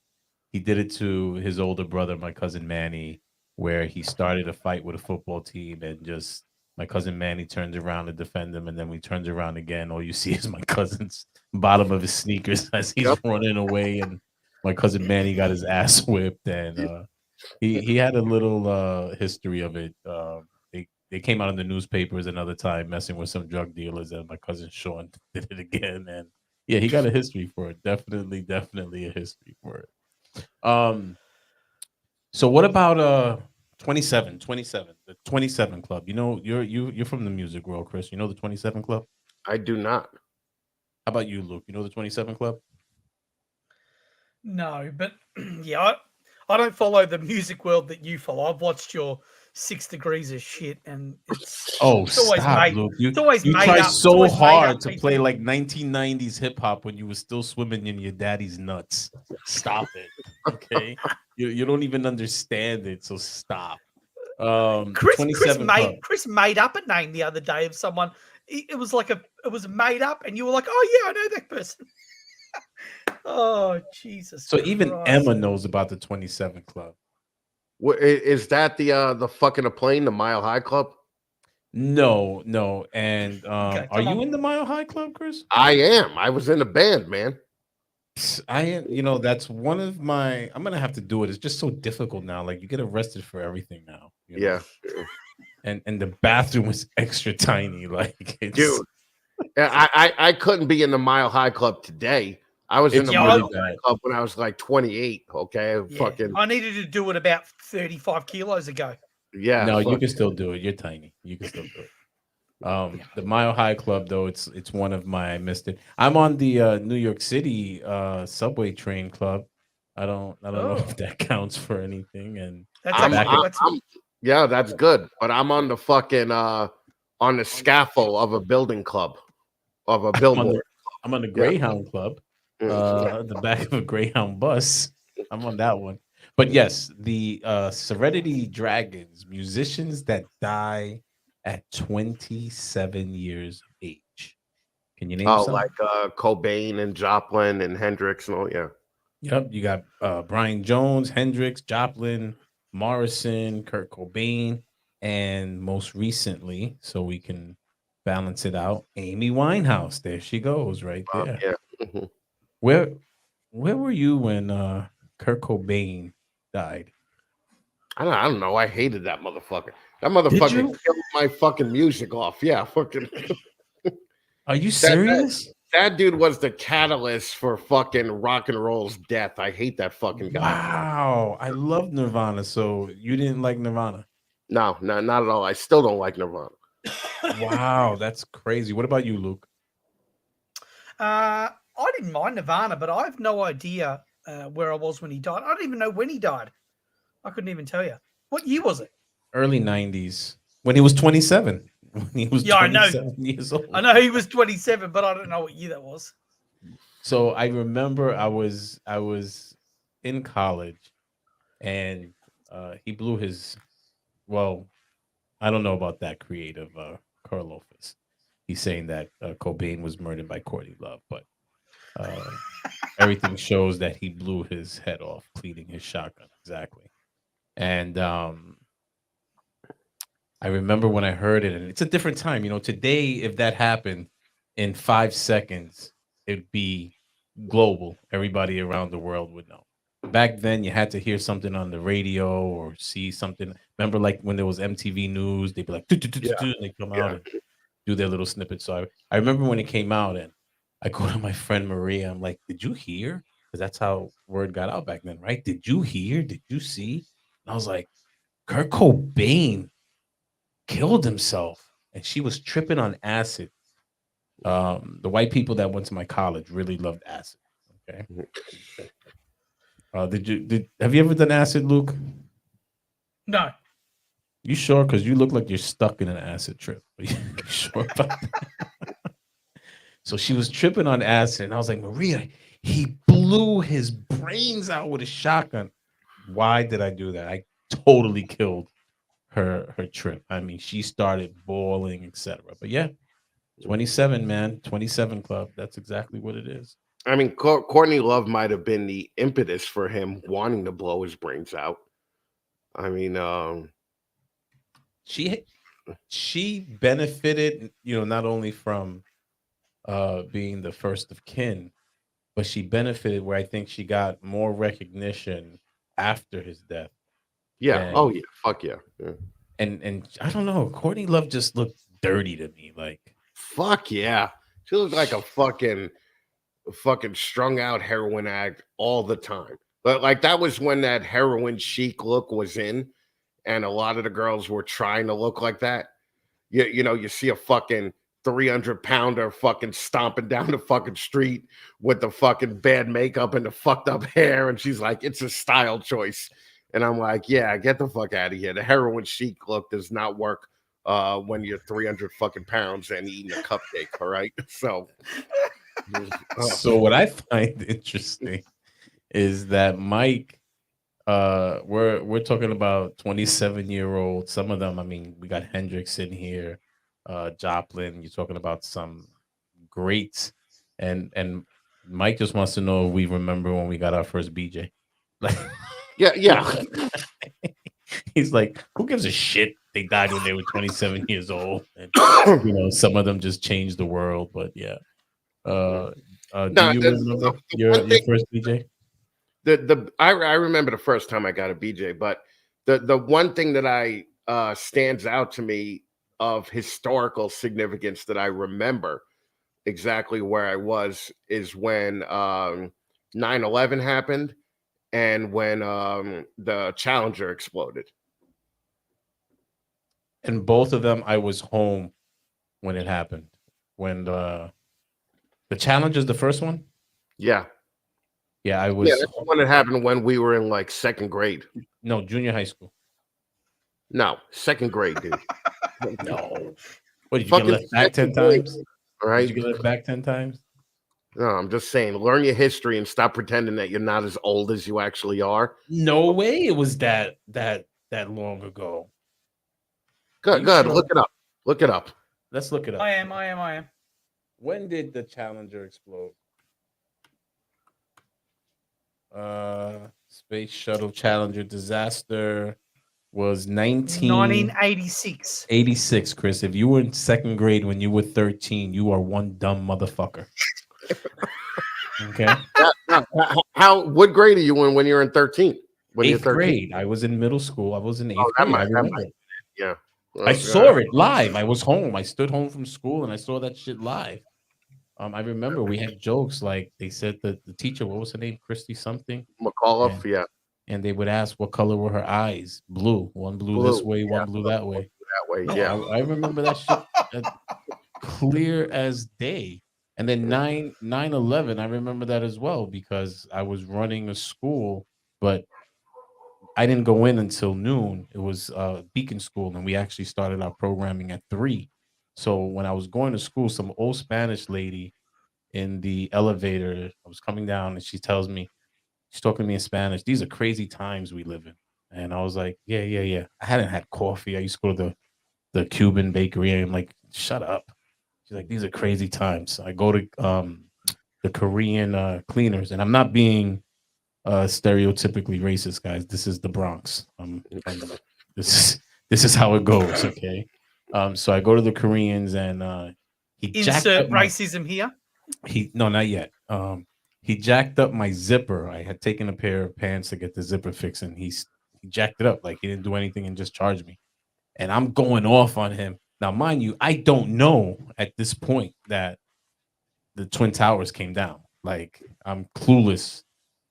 he did it to his older brother, my cousin Manny, where he started a fight with a football team, and just my cousin Manny turns around to defend him, and then we turns around again. All you see is my cousin's bottom of his sneakers as he's running away, and my cousin Manny got his ass whipped, and he had a little history of it. They came out in the newspapers another time messing with some drug dealers, and my cousin Sean did it again. And yeah, he got a history for it. Definitely a history for it. So what about 27, the 27 Club? You know, you're from the music world, Chris. You know the 27 Club? I do not. How about you, Luke? You know the 27 Club? No, but yeah, I don't follow the music world that you follow. I've watched your 6 Degrees of Shit, and it's always stop, made. Luke. It's always you made try up. so hard to people. play like 1990s hip hop when you were still swimming in your daddy's nuts. Stop it, okay? You don't even understand it, so stop. Chris made up a name the other day of someone. It was made up, and you were like, "Oh yeah, I know that person." Oh Jesus! So Christ. even Emma knows about the 27 Club. Is that the fucking plane, the Mile High Club? No. And Okay, are you in the Mile High Club, Chris? I am. I was in a band, man. I am. You know, that's one of my. I'm gonna have to do it. It's just so difficult now. Like, you get arrested for everything now. You know? Yeah. and the bathroom was extra tiny. Like it's Dude, I couldn't be in the Mile High Club today. I was in it's the Yeah, really Mile High bad. Club when I was like 28. Okay, Yeah, fucking I needed to do it about 35 kilos ago. yeah. No, you Fuck. can still do it. You're tiny. You can still do it. Yeah. The Mile High Club, though, it's one of my, I missed it. I'm on the New York City subway train club. I don't know Oh, if that counts for anything. And that's I'm, back actually in, I'm, that's I'm yeah, that's good. But I'm on the fucking on the scaffold of a building club of a I'm on the billboard. I'm on the Yeah. Greyhound Club, Mm. the back of a Greyhound bus. I'm on that one. But yes, the Serenity Dragons, musicians that die at 27 years of age. Can you name Oh, some? like Cobain and Joplin and Hendrix and all. Yeah. Yep, you got Brian Jones, Hendrix, Joplin, Morrison, Kurt Cobain, and most recently, so we can balance it out, Amy Winehouse. There she goes, right there. Yeah. Mhm. Where where were you when Kurt Cobain died? I don't know. I hated that motherfucker. That Did motherfucker you? killed my fucking music off. Yeah, fucking Are you that serious? that dude was the catalyst for fucking rock and roll's death. I hate that fucking guy. Wow, I love Nirvana. So you didn't like Nirvana? No, not at all. I still don't like Nirvana. Wow, that's crazy. What about you, Luke? I didn't mind Nirvana, but I have no idea where I was when he died. I don't even know when he died. I couldn't even tell you. What year was it? Early 90s when he was 27. When he was Yeah, I know. 27 years old. I know he was 27, but I don't know what year that was. So I remember I was in college and he blew his, well, I don't know about that creative Carl Lofus. He's saying that Cobain was murdered by Courtney Love, but uh, everything shows that he blew his head off cleaning his shotgun. Exactly. And I remember when I heard it, and it's a different time. You know, today, if that happened in 5 seconds, it'd be global. Everybody around the world would know. Back then, you had to hear something on the radio or see something. Remember, like when there was MTV News, they'd be like, "Do, do, do, do, Yeah, do," and they come out yeah. and do their little snippets. So I remember when it came out, and I go to my friend Maria. I'm like, "Did you hear?" Because that's how word got out back then, right? Did you hear? Did you see? And I was like, Kurt Cobain killed himself, and she was tripping on acid. The white people that went to my college really loved acid. Okay. Did have you ever done acid, Luke? No. You sure? Because you look like you're stuck in an acid trip. Are you sure about that? So she was tripping on acid, and I was like, Maria, he blew his brains out with a shotgun. Why did I do that? I totally killed her trip. I mean, she started bawling, etc. But yeah, 27, man, 27 club. That's exactly what it is. I mean, Courtney Love might have been the impetus for him wanting to blow his brains out. I mean, She she benefited, not only from being the first of kin, but she benefited where I think she got more recognition after his death. yeah. Oh And yeah. Fuck yeah. Yeah. and I don't know, Courtney Love just looked dirty to me. Like Fuck yeah. She looked like a fucking strung out heroin addict all the time. But like that was when that heroin chic look was in, and a lot of the girls were trying to look like that. You see a fucking 300-pounder fucking stomping down the fucking street with the fucking bad makeup and the fucked up hair, and she's like, it's a style choice. And I'm like, yeah, get the fuck out of here. The heroin chic look does not work when you're 300 fucking pounds and eating a cupcake. All right. So so what I find interesting is that Mike, we're talking about 27-year-old. Some of them, I mean, we got Hendrix in here, Joplin. You're talking about some greats, and Mike just wants to know if we remember when we got our first BJ. Like, yeah. he's like, who gives a shit? They died when they were 27 years old, and some of them just changed the world. But yeah, do No, you remember the your one thing, first BJ? I remember the first time I got a BJ, but the one thing that I stands out to me of historical significance that I remember exactly where I was is when 9/11 happened and when the Challenger exploded. And both of them, I was home when it happened. When the Challenger's the first one. Yeah. Yeah, I Yeah, was. that's the one that happened when we were in like second grade. No, junior high school. No, second grade, dude. No. What, did you get Fucking left back 10 second grade, times? all right? Did you get left back 10 times? No, I'm just saying, learn your history and stop pretending that you're not as old as you actually are. No way it was that long ago. Good, you good. sure? Look it up. Look it up. Let's look it up. I am. When did the Challenger explode? Space Shuttle Challenger disaster was 1986. 86, Chris. If you were in second grade when you were 13, you are one dumb motherfucker. Okay. What grade are you in when you're in 13? When you're Eighth 13? grade. I was in middle school. I was in eighth that grade. I might- remember. Yeah. I saw it live. I was home. I stood home from school and I saw that shit live. I remember we had jokes like they said that the teacher, what was her name? Christy something. McAuliffe, yeah. And they would ask what color were her eyes. Blue. One blue this way, one blue that way. That way, yeah. I remember that shit clear as day. And then 9/11, I remember that as well because I was running a school, but I didn't go in until noon. It was Beacon School, and we actually started our programming at 3. So when I was going to school, some old Spanish lady in the elevator, I was coming down, and she tells me, she's talking to me in Spanish. These are crazy times we live in. And I was like, yeah. I hadn't had coffee. I used to go to the Cuban bakery, and I'm like, shut up. She's like, these are crazy times. So I go to the Korean cleaners, and I'm not being stereotypically racist, guys. This is the Bronx. This is how it goes. Okay. So I go to the Koreans, and he Insert racism here. No, not yet. He jacked up my zipper. I had taken a pair of pants to get the zipper fixed, and he jacked it up like he didn't do anything and just charged me. And I'm going off on him. Now, mind you, I don't know at this point that the Twin Towers came down. Like, I'm clueless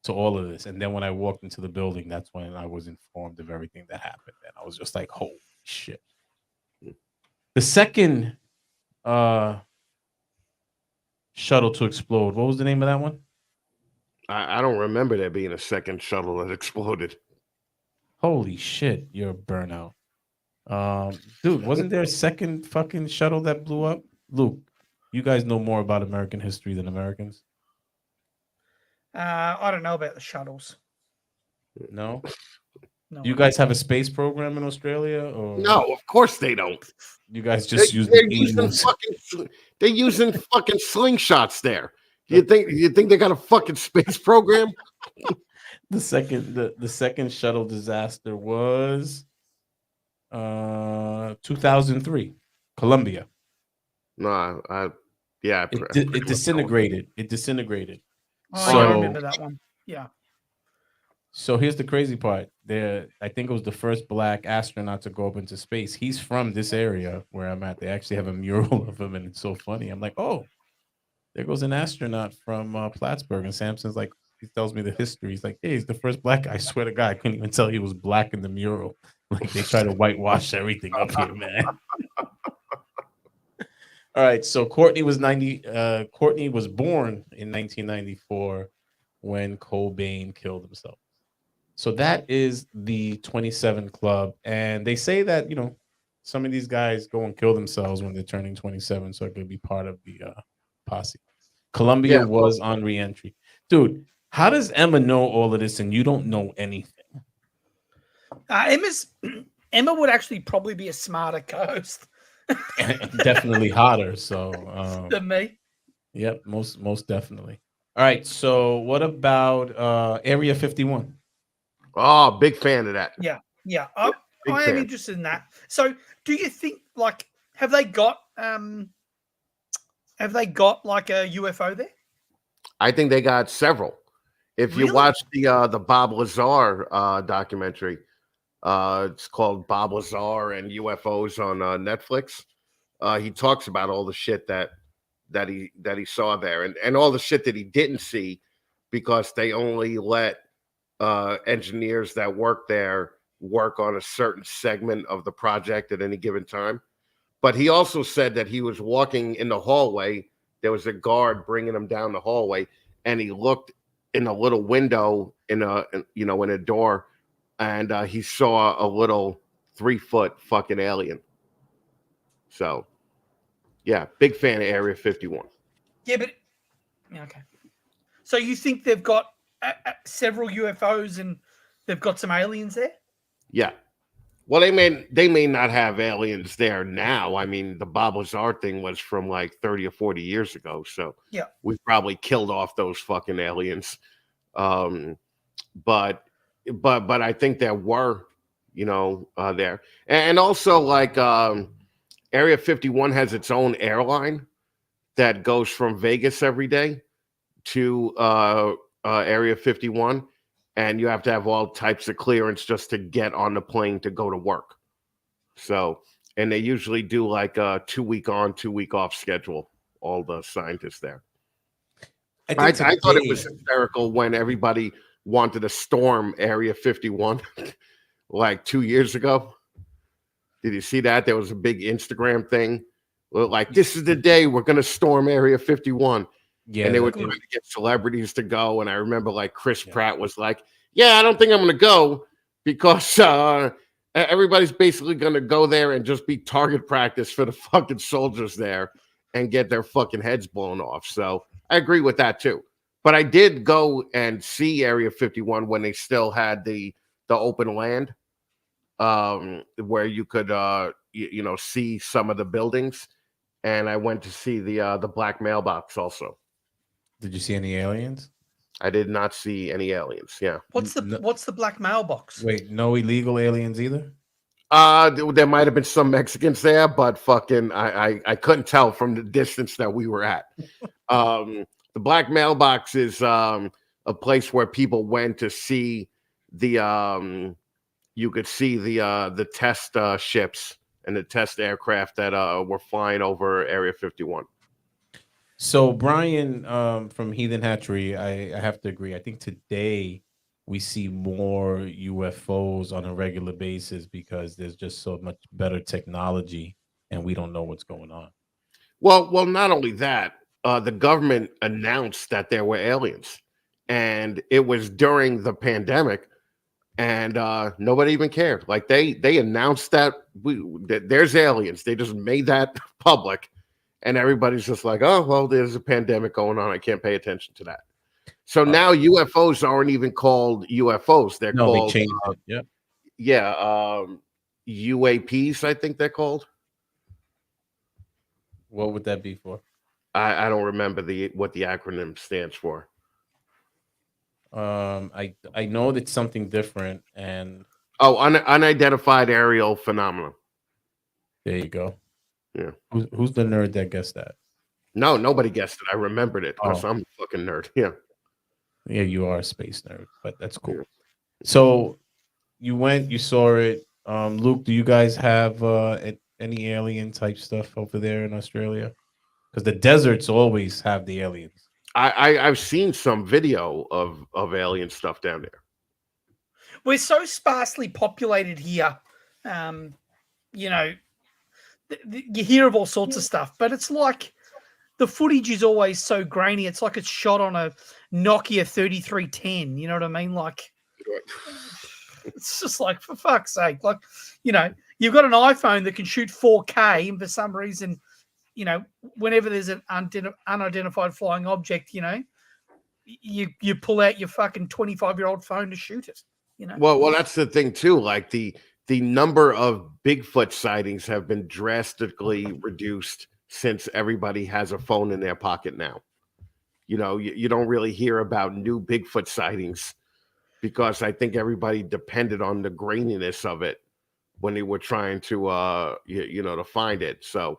to all of this. And then when I walked into the building, that's when I was informed of everything that happened. And I was just like, holy shit. The second shuttle to explode, what was the name of that one? I don't remember there being a second shuttle that exploded. Holy shit, you're a burnout. Dude, wasn't there a second fucking shuttle that blew up? Luke, you guys know more about American history than Americans. I don't know about the shuttles. No? No. You guys have a space program in Australia? Or No, of course they don't. You guys just use they're the using fucking slingshots there. You think they got a fucking space program? The second shuttle disaster was 2003, Columbia. No, It disintegrated. It disintegrated. Oh, I remember that one. Yeah. So here's the crazy part. I think it was the first black astronaut to go up into space. He's from this area where I'm at. They actually have a mural of him, and it's so funny. I'm like, oh, there goes an astronaut from Plattsburgh. And Samson's like, he tells me the history. He's like, hey, he's the first black guy. I swear to God, I couldn't even tell he was black in the mural. Like, they try to whitewash everything up here, man. All right, so Courtney was born in 1994 when Cobain killed himself. So that is the 27 Club. And they say that, some of these guys go and kill themselves when they're turning 27, so it could be part of the posse. Columbia was on re-entry. Dude, how does Emma know all of this and you don't know anything? Emma would actually probably be a smarter co-host. Definitely hotter. So than me. Yep, most definitely. All right. So what about Area 51? Oh, big fan of that. Yeah. I am interested in that. So do you think have they got like a UFO there? I think they got several. If you watch the Bob Lazar documentary, It's called Bob Lazar and UFOs on Netflix. He talks about all the shit that he saw there, and all the shit that he didn't see because they only let engineers that work there work on a certain segment of the project at any given time. But he also said that he was walking in the hallway. There was a guard bringing him down the hallway, and he looked in a little window in a door, and he saw a little 3-foot fucking alien. So, yeah, big fan of Area 51. Yeah, but okay. So you think they've got several UFOs and they've got some aliens there? Yeah. Well, they may not have aliens there now. I mean, the Bob Lazar thing was from like 30 or 40 years ago. So yeah, we probably killed off those fucking aliens. But I think there were, there. And also like Area 51 has its own airline that goes from Vegas every day to Area 51. And you have to have all types of clearance just to get on the plane to go to work. So, and they usually do like a 2-week on, 2-week off schedule, all the scientists there. I thought it was hysterical when everybody wanted to storm Area 51 like 2 years ago. Did you see that? There was a big Instagram thing. Like, this is the day we're going to storm Area 51. Yeah, and they were trying to get celebrities to go. And I remember like Chris Pratt was like, yeah, I don't think I'm going to go because everybody's basically going to go there and just be target practice for the fucking soldiers there and get their fucking heads blown off. So I agree with that too. But I did go and see Area 51 when they still had the open land where you could, see some of the buildings. And I went to see the black mailbox also. Did you see any aliens? I did not see any aliens. Yeah. What's the black mailbox? Wait, no illegal aliens either? There might have been some Mexicans there, but fucking I couldn't tell from the distance that we were at. The black mailbox is a place where people went to see the you could see the test ships and the test aircraft that were flying over Area 51. So Brian from Heathen Hatchery, I have to agree. I think today we see more UFOs on a regular basis because there's just so much better technology and we don't know what's going on. Well, not only that, the government announced that there were aliens, and it was during the pandemic, and nobody even cared. Like they announced that there's aliens. They just made that public. And everybody's just like, oh, well, there's a pandemic going on. I can't pay attention to that. So now UFOs aren't even called UFOs. They're called, they changed it. UAPs, I think they're called. What would that be for? I don't remember what the acronym stands for. I know it's something different. And unidentified aerial phenomena. There you go. Yeah. Who's the nerd that guessed that? No, nobody guessed it. I remembered it because I'm a fucking nerd. Yeah. Yeah, you are a space nerd, but that's cool. Yeah. So you went, you saw it. Luke, do you guys have any alien type stuff over there in Australia? Because the deserts always have the aliens. I've seen some video of alien stuff down there. We're so sparsely populated here. You hear of all sorts of stuff, but it's like the footage is always so grainy. It's like it's shot on a Nokia 3310. You know what I mean? Like, it's just like, for fuck's sake. Like, you've got an iPhone that can shoot 4K, and for some reason, whenever there's an unidentified flying object, you pull out your fucking 25-year-old phone to shoot it. Well, that's the thing too. Like the number of Bigfoot sightings have been drastically reduced since everybody has a phone in their pocket now. You don't really hear about new Bigfoot sightings because I think everybody depended on the graininess of it when they were trying to, to find it. So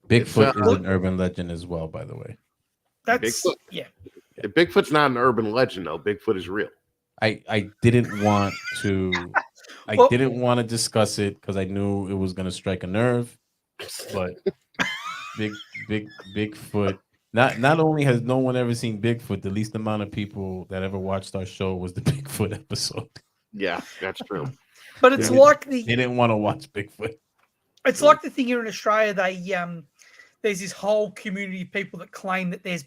Bigfoot is an urban legend as well, by the way. That's Bigfoot. Yeah. Bigfoot's not an urban legend though. Bigfoot is real. I didn't want to I Well- didn't want to discuss it because I knew it was going to strike a nerve. But Bigfoot. Not only has no one ever seen Bigfoot, the least amount of people that ever watched our show was the Bigfoot episode. Yeah, that's true. But it's They like They didn't want to watch Bigfoot. it's like the thing here in Australia. There's this whole community of people that claim that there's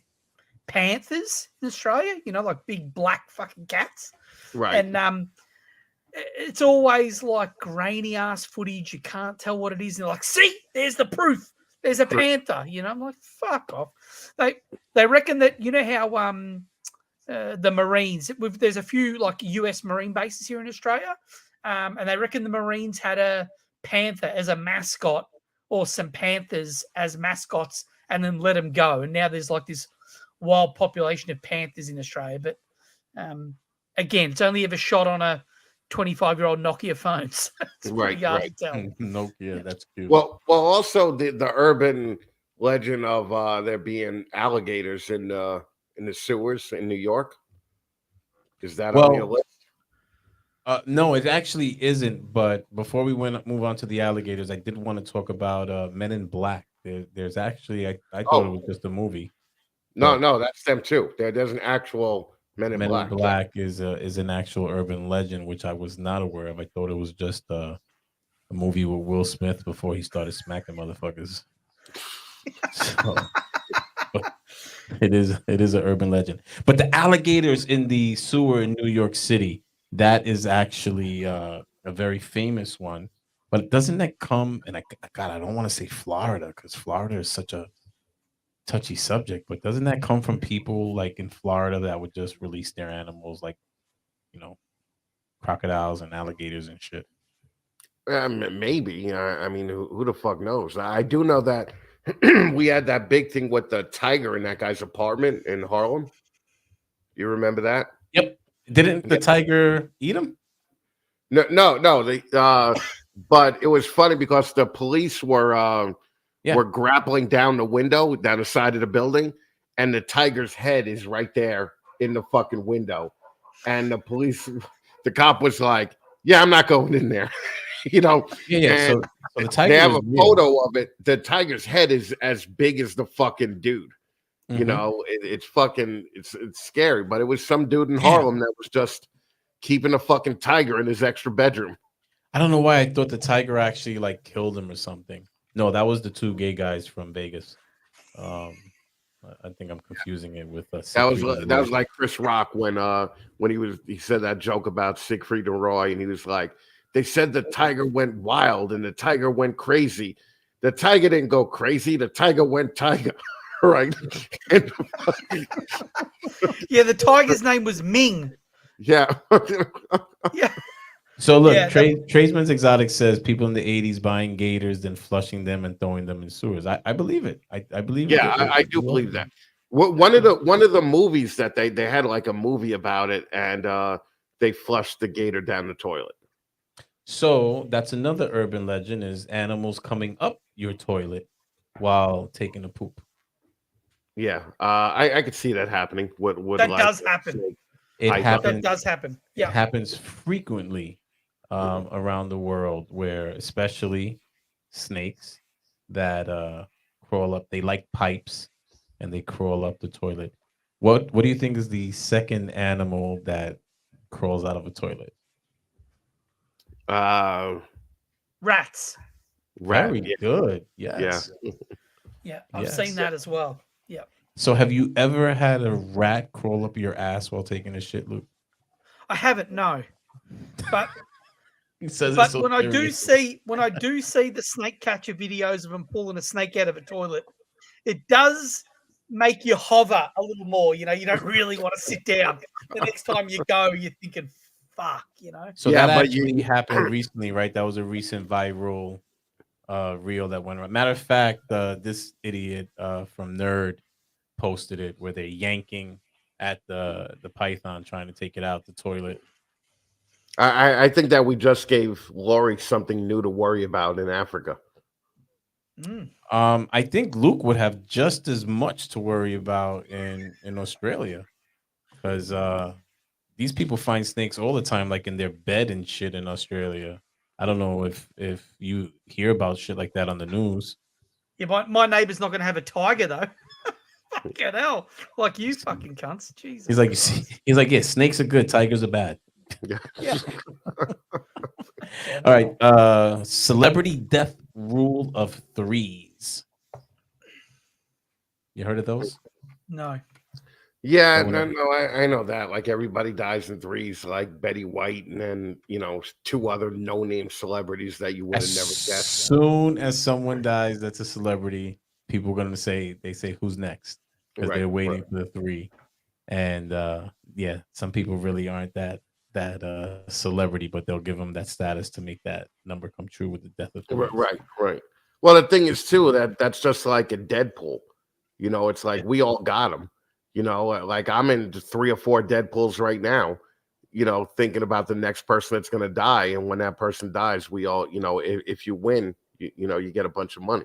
panthers in Australia. You know, like big black fucking cats. Right. And it's always like grainy ass footage. You can't tell what it is. And they're like, see, there's the proof. There's a panther. You know, I'm like, fuck off. They reckon that, you know how the Marines, there's a few like US Marine bases here in Australia, and they reckon the Marines had a panther as a mascot or some panthers as mascots and then let them go. And now there's like this wild population of panthers in Australia. But again, it's only ever shot on a 25-year-old Nokia phone. So it's pretty hard to tell. Nokia, that's cute. Well, also the urban legend of there being alligators in the sewers in New York. Is that on your list? No, it actually isn't. But before we move on to the alligators, I did want to talk about Men in Black. There's actually, I thought it was just a movie. No, that's them too. There's an actual Men in Black. Men in Black is an actual urban legend, which I was not aware of. I thought it was just a movie with Will Smith before he started smacking motherfuckers. So, it is an urban legend. But the alligators in the sewer in New York City, that is actually a very famous one. But doesn't that come? And I don't want to say Florida because Florida is such a touchy subject. But doesn't that come from people like in Florida that would just release their animals, like, you know, crocodiles and alligators and shit? Maybe. I mean, who the fuck knows? I do know that we had that big thing with the tiger in that guy's apartment in Harlem. You remember that? Yep. Didn't the tiger eat him? No. But it was funny because the police were grappling down the window, down the side of the building, and the tiger's head is right there in the fucking window. And the cop was like, "Yeah, I'm not going in there." You know? Yeah. So the tiger. They have a photo of it. The tiger's head is as big as the fucking dude. You know, it's fucking, it's scary. But it was some dude in Harlem that was just keeping a fucking tiger in his extra bedroom. I don't know why I thought the tiger actually like killed him or something. No, that was the two gay guys from Vegas. I think I'm confusing it with that was like Chris Rock when he said that joke about Siegfried and Roy, and he was like, they said the tiger went wild and the tiger went crazy. The tiger didn't go crazy. The tiger went tiger. Right. Yeah, the tiger's name was Ming. Yeah. Yeah. So look, Tradesman's Exotic says people in the 80s buying gators, then flushing them and throwing them in sewers. I believe it. I believe it. I do believe that. One of the movies that they had like a movie about it, and they flushed the gator down the toilet. So that's another urban legend, is animals coming up your toilet while taking a poop. Yeah, I could see that happening. That does happen. It happens. That does happen. Yeah, it happens frequently around the world, where especially snakes that crawl up. They like pipes, and they crawl up the toilet. What do you think is the second animal that crawls out of a toilet? Rats. Very good. Yes. Yeah, I've seen that as well. Yeah. So have you ever had a rat crawl up your ass while taking a shit, Luke? I haven't, no. But so when I do see the snake catcher videos of them pulling a snake out of a toilet, it does make you hover a little more. You know, you don't really want to sit down. The next time you go, you're thinking, fuck, you know. So that actually happened recently, right? That was a recent viral reel that went around. Matter of fact, this idiot from Nerd posted it where they're yanking at the python trying to take it out the toilet. I think that we just gave Lori something new to worry about in Africa. I think Luke would have just as much to worry about in Australia, because these people find snakes all the time, like in their bed and shit in Australia. I don't know if you hear about shit like that on the news. Yeah, my neighbour's not going to have a tiger though. Fucking hell, like you fucking cunts. Jesus. He's like, you see, he's like, yeah, snakes are good, tigers are bad. Yeah. All right. Celebrity death rule of threes. You heard of those? No. Yeah, Oh, no, I know that. Like everybody dies in threes, like Betty White, and then two other no-name celebrities that you would have never As guessed. soon as someone dies, that's a celebrity. People are gonna say who's next because they're waiting for the three. And yeah, some people really aren't that celebrity, but they'll give them that status to make that number come true with the death of three. Right. Well, the thing is too that's just like a Deadpool. It's like we all got them. Like I'm in 3 or 4 Deadpools right now. Thinking about the next person that's going to die, and when that person dies, we all, if you win, you get a bunch of money.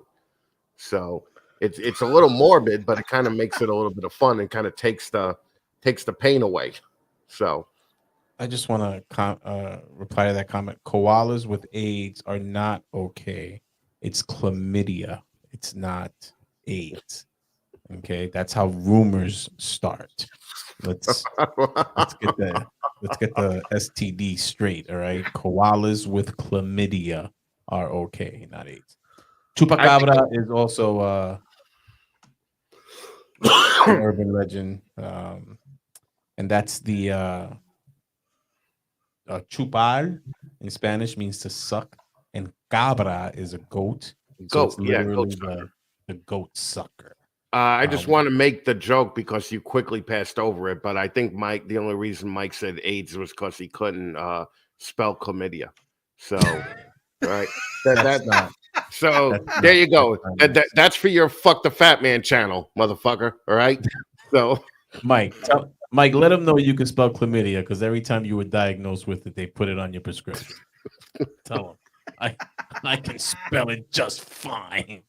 So it's a little morbid, but it kind of makes it a little bit of fun and kind of takes the pain away. So I just want to reply to that comment. Koalas with AIDS are not okay. It's chlamydia. It's not AIDS. Okay, that's how rumors start. Let's get the STD straight. All right, koalas with chlamydia are okay, not AIDS. Chupacabra is also an urban legend, and that's the chupar in Spanish means to suck, and cabra is a goat. So it's literally the goat sucker. I just want to make the joke because you quickly passed over it, but I think Mike, the only reason Mike said AIDS was because he couldn't spell chlamydia. So, right. There you go. That's for your Fuck the Fat Man channel, motherfucker. All right. So, Mike, let them know you can spell chlamydia because every time you were diagnosed with it, they put it on your prescription. Tell them I can spell it just fine.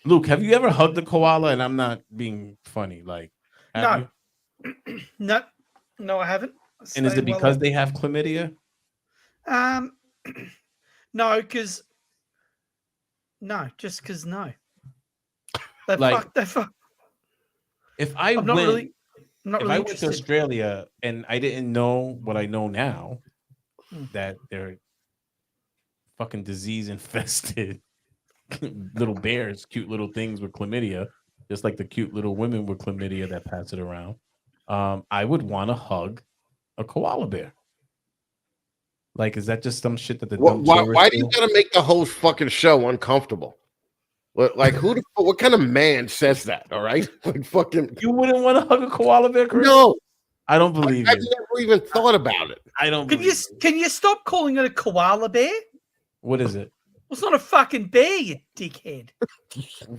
Luke, have you ever hugged a koala? And I'm not being funny. Like, no, no, I haven't. And is it because they have chlamydia? No, just because no. They fuck. If I went to Australia and I didn't know what I know now, that they're fucking disease infested little bears, cute little things with chlamydia, just like the cute little women with chlamydia that pass it around. I would want to hug a koala bear. Like, is that just some shit that the why do you gotta make the whole fucking show uncomfortable? Like, what kind of man says that? All right, like fucking. You wouldn't want to hug a koala bear, Chris? No, I don't believe I've never even thought about it. I don't. Can you stop calling it a koala bear? What is it? Well, it's not a fucking bear, you dickhead.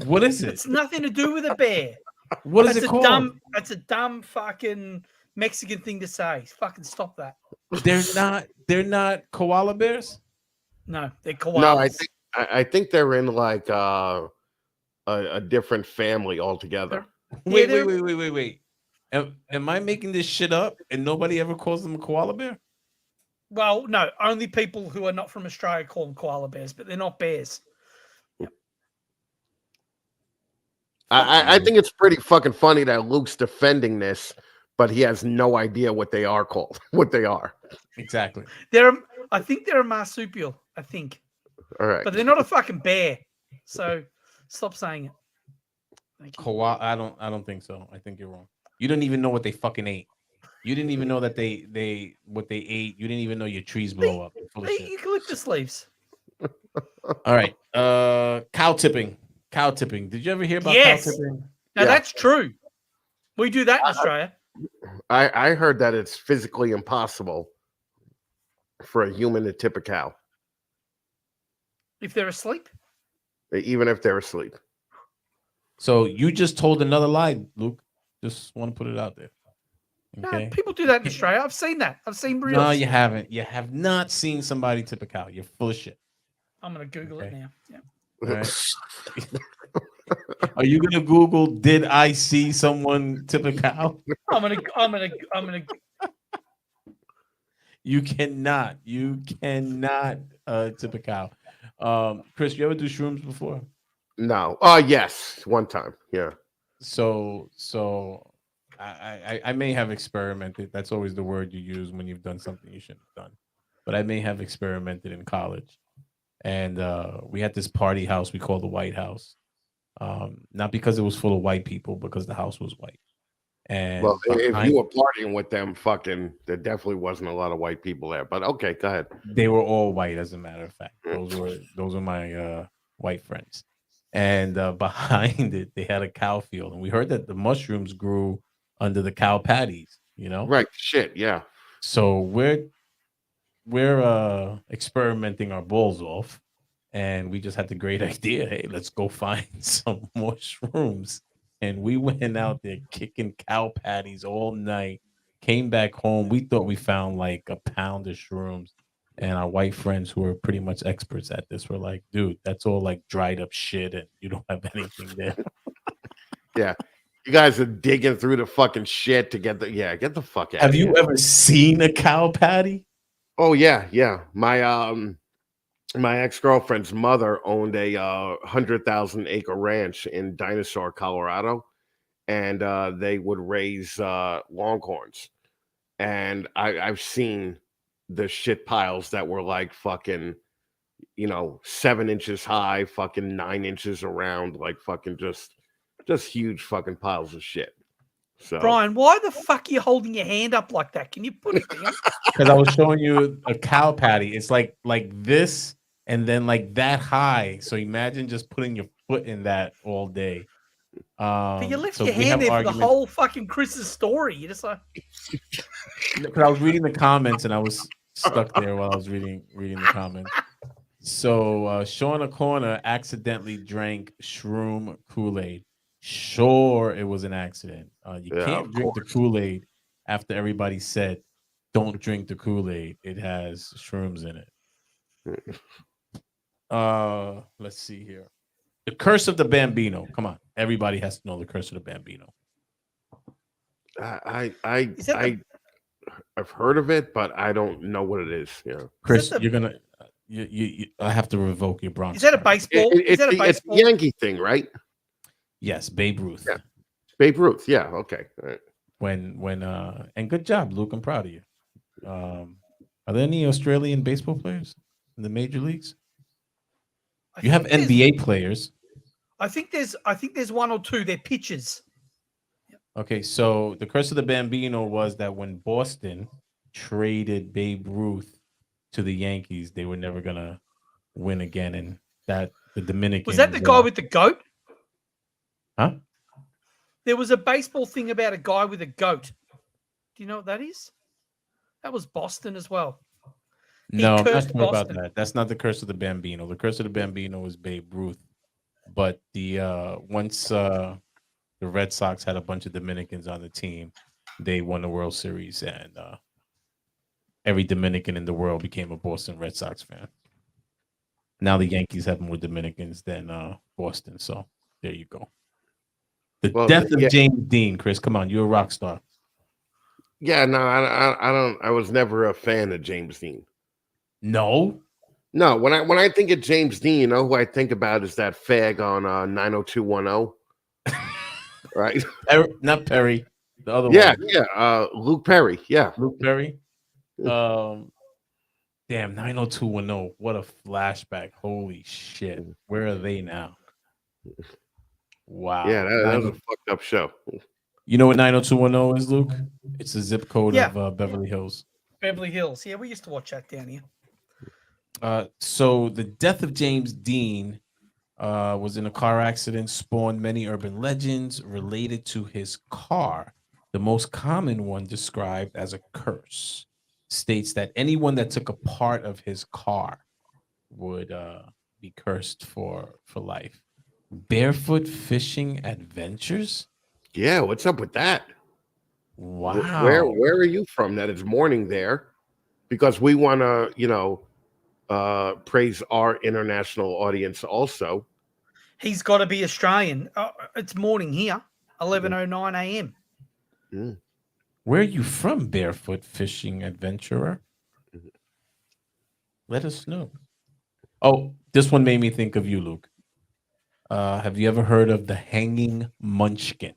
What is it? It's nothing to do with a bear. What is it called? That's a dumb fucking Mexican thing to say. Fucking stop that. They're not koala bears? No, they're koalas. No, I think they're in like a different family altogether. Wait. Am I making this shit up and nobody ever calls them a koala bear? Well, no, only people who are not from Australia call them koala bears, but they're not bears. Yep. I think it's pretty fucking funny that Luke's defending this, but he has no idea what they are called. What they are. Exactly. I think they're a marsupial. I think. All right. But they're not a fucking bear. So stop saying it. Koala. I don't think so. I think you're wrong. You didn't even know what they fucking ate. You didn't even know that they what they ate. You didn't even know your trees blow up. They eat eucalyptus leaves. All right. Cow tipping. Cow tipping. Did you ever hear about cow tipping? Now that's true. We do that in Australia. I heard that it's physically impossible for a human to tip a cow. If they're asleep? Even if they're asleep. So you just told another lie, Luke. Just want to put it out there. Okay. No, people do that in Australia. I've seen that. I've seen reels. No, you haven't. You have not seen somebody tip a cow. You're full of shit. I'm going to Google it now. Yeah. All right. Are you gonna Google? Did I see someone tip a cow? I'm gonna. You cannot. You cannot tip a cow. Chris, you ever do shrooms before? No. Oh, yes, one time. Yeah. So I may have experimented. That's always the word you use when you've done something you shouldn't have done. But I may have experimented in college, and we had this party house we called the White House. Not because it was full of white people, because the house was white. Well, And if you behind were partying with them, fucking, there definitely wasn't a lot of white people there. But okay, go ahead. they were all white, as a matter of fact. Mm. Those were my white friends. And behind it, they had a cow field, and we heard that the mushrooms grew under the cow patties. Right. Shit. Yeah. So we're experimenting our balls off, and we just had the great idea. Hey, let's go find some mushrooms. And we went out there kicking cow patties all night. Came back home. We thought we found like a pound of shrooms. And our white friends, who are pretty much experts at this, were like, dude, that's all like dried up shit, and you don't have anything there. Yeah. You guys are digging through the fucking shit to get get the fuck out Have of you here. ever seen a cow patty? Oh yeah, yeah. My ex-girlfriend's mother owned a 100,000 acre ranch in Dinosaur, Colorado, and they would raise longhorns. And I've seen the shit piles that were like fucking, 7 inches high, fucking 9 inches around, like fucking just huge fucking piles of shit. So Brian, why the fuck are you holding your hand up like that? Can you put it down? Because I was showing you a cow patty. It's like this, and then like that high. So imagine just putting your foot in that all day. But you left So your we hand have there for the arguments. whole fucking Chris's story. You just like, Because I was reading the comments, and I was stuck there while I was reading the comments. So Sean O'Connor accidentally drank shroom Kool-Aid. Sure, it was an accident. You Yeah, can't of drink the course. Kool-Aid after everybody said, "Don't drink the Kool-Aid. It has shrooms in it." Let's see here. The Curse of the Bambino. Come on, everybody has to know the Curse of the Bambino. is that the, I've heard of it, but I don't know what it is. Yeah. Chris, the- you're gonna. I have to revoke your Bronx. is that a card. baseball? Is that a It's the baseball? Yankee thing, right? Yes, Babe Ruth. Yeah. Babe Ruth. Yeah. Okay. All right. When and good job, Luke. I'm proud of you. Are there any Australian baseball players in the major leagues? I You have think there's- NBA players. I think there's one or two. They're pitchers. Okay, so the Curse of the Bambino was that when Boston traded Babe Ruth to the Yankees, they were never gonna win again, and that the Dominicans Was that the guy with the goat? huh? There was a baseball thing about a guy with a goat. Do you know what that is? That was Boston as well. No, I'm not cursed sure about Boston. that. That's not the Curse of the Bambino. The Curse of the Bambino was Babe Ruth, but the once the Red Sox had a bunch of Dominicans on the team, they won the World Series, and every Dominican in the world became a Boston Red Sox fan. Now the Yankees have more Dominicans than Boston, so there you go. The death of James Dean, Chris. Come on, you're a rock star. Yeah. No, I don't. I was never a fan of James Dean. No, No. When I think of James Dean, you know who I think about is that fag on 90210. Right. Not Perry. The other Yeah. one. Yeah. Luke Perry. Yeah. Luke Perry. Damn, 90210. What a flashback. Holy shit. Where are they now? Wow. Yeah. That was a fucked up show. You know what 90210 is, Luke? It's the zip code Yeah. of Beverly Hills. Beverly Hills. Yeah, we used to watch that down here. So the death of James Dean was in a car accident, spawned many urban legends related to his car. The most common one, described as a curse, states that anyone that took a part of his car would be cursed for life. Barefoot fishing adventures? Yeah. What's up with that? Wow. Where are you from that it's morning there? Because we want to, praise our international audience also. He's got to be Australian. It's morning here, 11:09 a.m. Mm. Where are you from, barefoot fishing adventurer? Let us know. Oh, this one made me think of you, Luke. Have you ever heard of the hanging munchkin?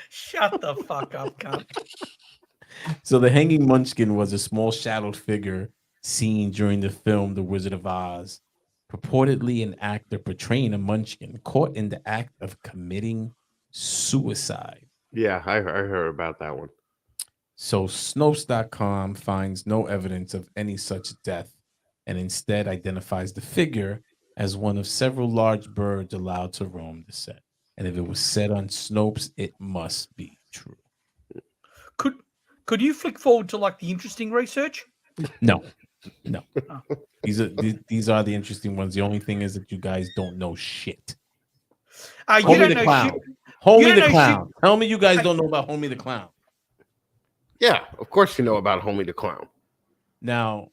Shut the fuck up, cunt. So the hanging munchkin was a small shadowed figure seen during the film The Wizard of Oz, purportedly an actor portraying a munchkin caught in the act of committing suicide. Yeah, I heard about that one. So Snopes.com finds no evidence of any such death and instead identifies the figure as one of several large birds allowed to roam the set. And if it was said on Snopes, it must be true. Could you flick forward to like the interesting research? No. Oh. These are the interesting ones. The only thing is that you guys don't know shit. You Homie don't the know Clown. shit. Homie the Clown. Tell me you guys don't know about Homie the Clown. Yeah, of course you know about Homie the Clown. Now,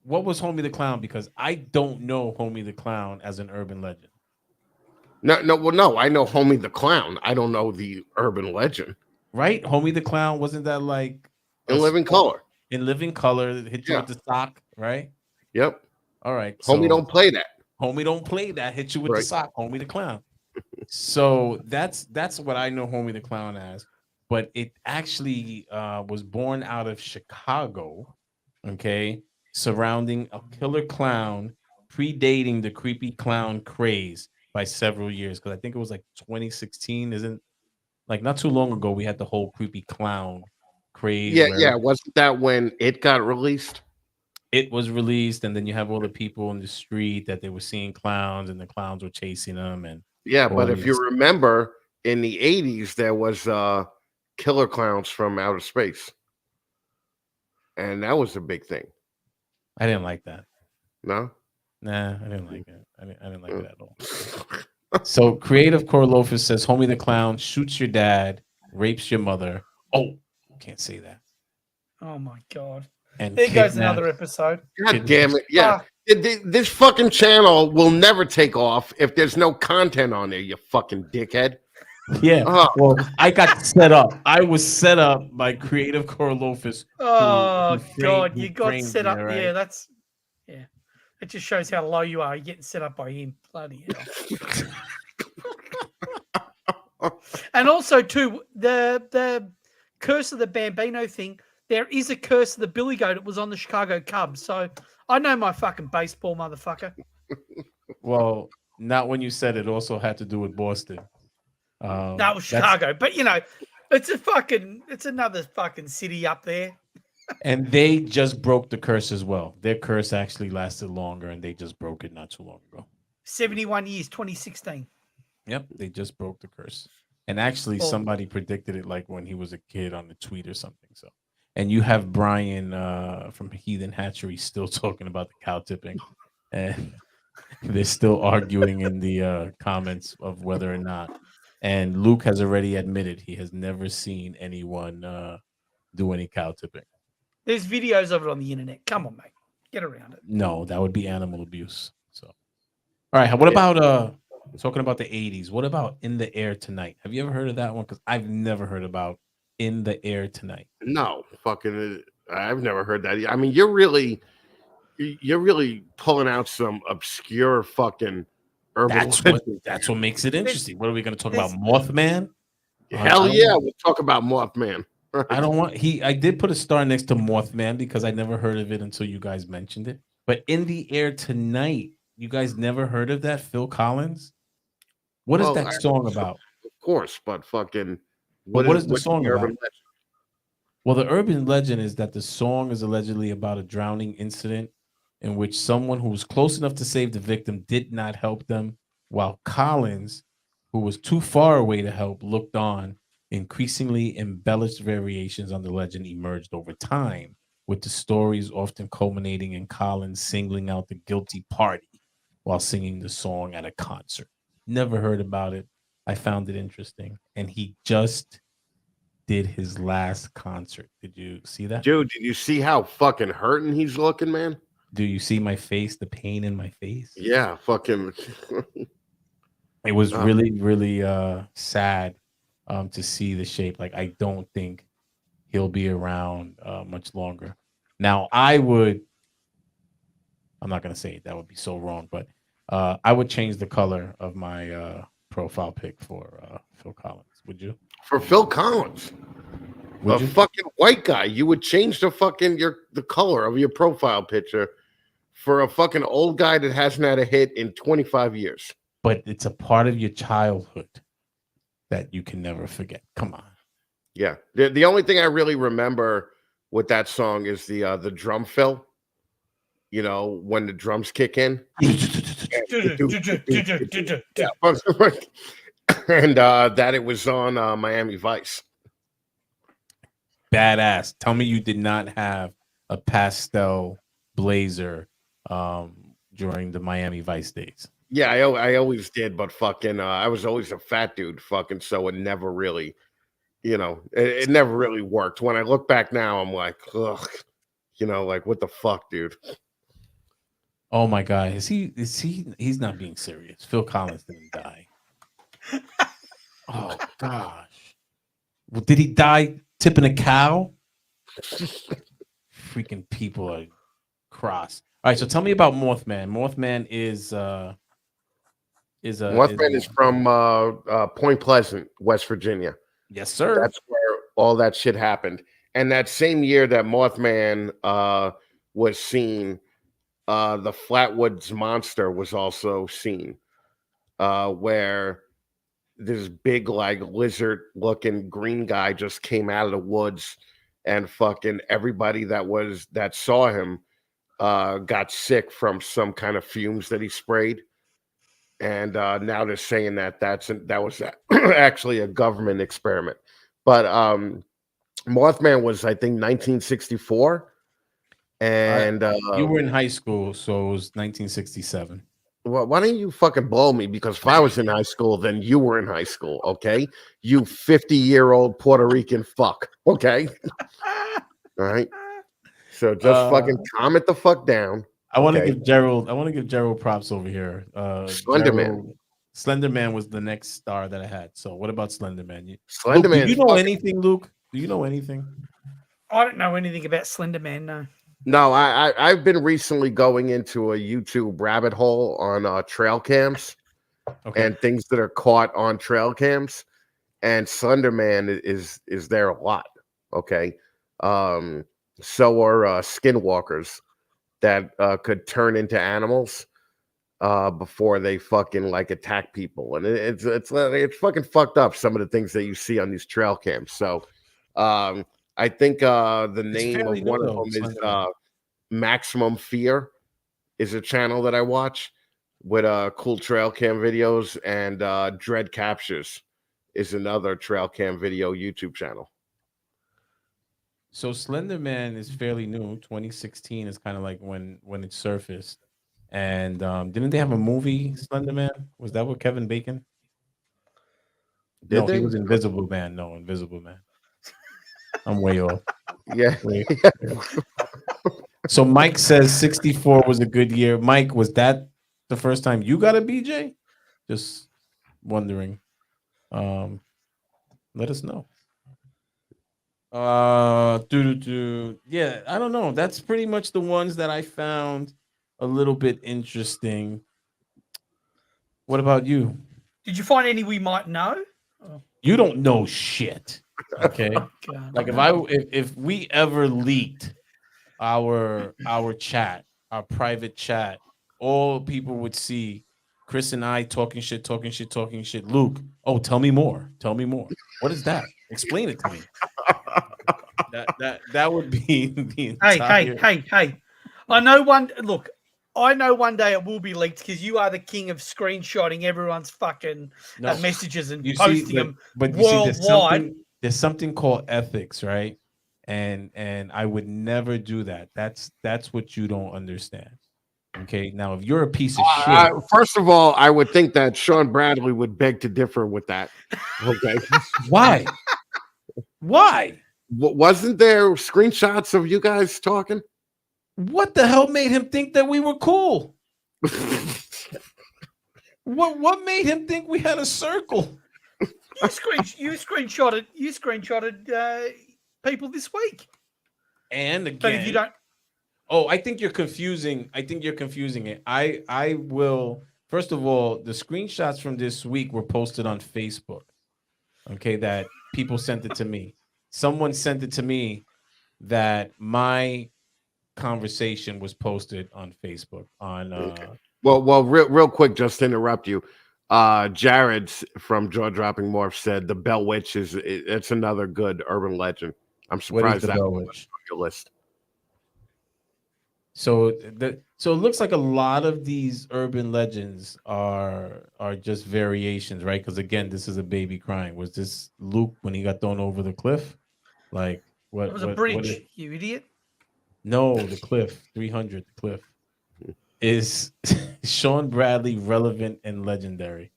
what was Homie the Clown? Because I don't know Homie the Clown as an urban legend. No, I know Homie the Clown. I don't know the urban legend. Right? Homie the Clown, wasn't that like In Living Color? In Living Color, hit you with the sock, right? Yep. All right. Homie don't play that. Homie don't play that. Hit you with the sock, Homie the Clown. So that's what I know Homie the Clown as. But it actually was born out of Chicago, okay, surrounding a killer clown, predating the creepy clown craze by several years. Because I think it was like 2016, isn't like not too long ago we had the whole creepy clown craze. Yeah. Wasn't that when it got released? It was released, and then you have all the people in the street that they were seeing clowns, and the clowns were chasing them. And yeah, but if you remember, in the 80s, there was killer clowns from outer space, and that was a big thing. I didn't like that. No, nah, I didn't like it. I didn't like it at all. So Creative Corlofus says Homie the Clown shoots your dad, rapes your mother. Oh, can't say that. Oh my god. And there goes another episode. God damn it. Yeah. This fucking channel will never take off if there's no content on there, you fucking dickhead. Yeah. Well, I got set up. I was set up by Creative Corlofus. Oh god, you got set up. Right? Yeah, that's it just shows how low you are. You're getting set up by him. Bloody hell. And also too, the Curse of the Bambino thing. There is a Curse of the Billy Goat. It was on the Chicago Cubs. So I know my fucking baseball, motherfucker. Well, not when you said it also had to do with Boston. That was Chicago. But, it's another fucking city up there. And they just broke the curse as well. Their curse actually lasted longer, and they just broke it not too long ago. 71 years, 2016. Yep, they just broke the curse. And actually, somebody predicted it like when he was a kid on the tweet or something. So. And you have Brian from Heathen Hatchery still talking about the cow tipping. And they're still arguing in the comments of whether or not. And Luke has already admitted he has never seen anyone do any cow tipping. There's videos of it on the internet. Come on, mate. Get around it. No, that would be animal abuse. So, all right. What about talking about the 80s? What about In the Air Tonight? Have you ever heard of that one? Because I've never heard about In the Air Tonight. No, fucking I've never heard that. I mean, you're really pulling out some obscure fucking urban. That's what makes it interesting. What are we going to talk about? Mothman? Hell yeah, we'll talk about Mothman. I don't want I did put a star next to Mothman because I never heard of it until you guys mentioned it. But In the Air Tonight, you guys never heard of that? Phil Collins? What is that song about? Of course, but fucking what is the song about? Well, the urban legend is that the song is allegedly about a drowning incident in which someone who was close enough to save the victim did not help them, while Collins, who was too far away to help, looked on. Increasingly embellished variations on the legend emerged over time, with the stories often culminating in Collins singling out the guilty party while singing the song at a concert. Never heard about it. I found it interesting. And he just did his last concert. Did you see that? Dude, did you see how fucking hurting he's looking, man? Do you see my face? The pain in my face. Yeah, fucking. It was really, really sad to see the shape. Like, I don't think he'll be around much longer. Now, I'm not gonna say that would be so wrong, but I would change the color of my profile pic for Phil Collins. Would you? For Phil Collins, Would you? fucking white guy, you would change the color of your profile picture for a fucking old guy that hasn't had a hit in 25 years. But it's a part of your childhood that you can never forget. Come on. Yeah. The only thing I really remember with that song is the drum fill. You know, when the drums kick in. And that it was on Miami Vice. Badass. Tell me you did not have a pastel blazer during the Miami Vice days. Yeah, I always did, but fucking I was always a fat dude, fucking, so it never really, it never really worked. When I look back now, I'm like, ugh, like, what the fuck, dude? Oh my God. He's not being serious. Phil Collins didn't die. Oh gosh. Well, did he die tipping a cow? Freaking people are cross. All right, so tell me about Mothman. Mothman is from Point Pleasant, West Virginia. Yes, sir. That's where all that shit happened. And that same year that Mothman was seen, the Flatwoods Monster was also seen, where this big, like, lizard-looking green guy just came out of the woods, and fucking everybody that saw him got sick from some kind of fumes that he sprayed. And now they're saying that was actually a government experiment. But Mothman was, I think, 1964. And you were in high school, so it was 1967. Well, why don't you fucking blow me? Because if I was in high school, then you were in high school, okay? You 50-year-old Puerto Rican fuck, okay? All right. So just fucking calm it the fuck down. I want to give Gerald props over here. Slenderman. Slenderman was the next star that I had. So what about Slenderman? Slenderman. Do you know anything, Luke? Do you know anything? I don't know anything about Slenderman, no. No, I've been recently going into a YouTube rabbit hole on trail cams and things that are caught on trail cams, and Slenderman is there a lot. Okay, so are skinwalkers that could turn into animals before they fucking like attack people, and it's fucking fucked up. Some of the things that you see on these trail cams. So I think the name of one of them is Maximum Fear, is a channel that I watch with cool trail cam videos, and Dread Captures is another trail cam video YouTube channel. So Slenderman is fairly new. 2016 is kind of like when it surfaced. And didn't they have a movie, Slenderman? Was that with Kevin Bacon? He was Invisible Man. No, Invisible Man. I'm way off. Yeah. So Mike says 64 was a good year. Mike, was that the first time you got a BJ? Just wondering. Let us know. Yeah, I don't know. That's pretty much the ones that I found a little bit interesting. What about you? Did you find any we might know? You don't know shit. Okay. Like if we ever leaked our chat, our private chat, all people would see Chris and I talking shit. Luke, tell me more. What is that? Explain it to me. That would be the entire... Hey. I know one day it will be leaked because you are the king of screenshotting everyone's fucking messages and posting them worldwide. There's something called ethics, right? And I would never do that. That's what you don't understand. Okay, now if you're a piece of shit, first of all, I would think that Sean Bradley would beg to differ with that. Okay, why? Wasn't there screenshots of you guys talking? What the hell made him think that we were cool? What made him think we had a circle? You screenshotted people this week. And again, But if you don't, I think you're confusing. I think you're confusing it. I will. First of all, the screenshots from this week were posted on Facebook. Okay, that people sent it to me. Someone sent it to me that my conversation was posted on Facebook. On well, real quick, just to interrupt you. Jared from Jaw Dropping Morph said the Bell Witch it's another good urban legend. I'm surprised the that Bell was Witch? on your list. So it looks like a lot of these urban legends are just variations, right? Because again, this is a baby crying. Was this Luke when he got thrown over the cliff? Like what? it was a bridge. You idiot. No, the cliff, 300, the cliff. Is Sean Bradley relevant and legendary?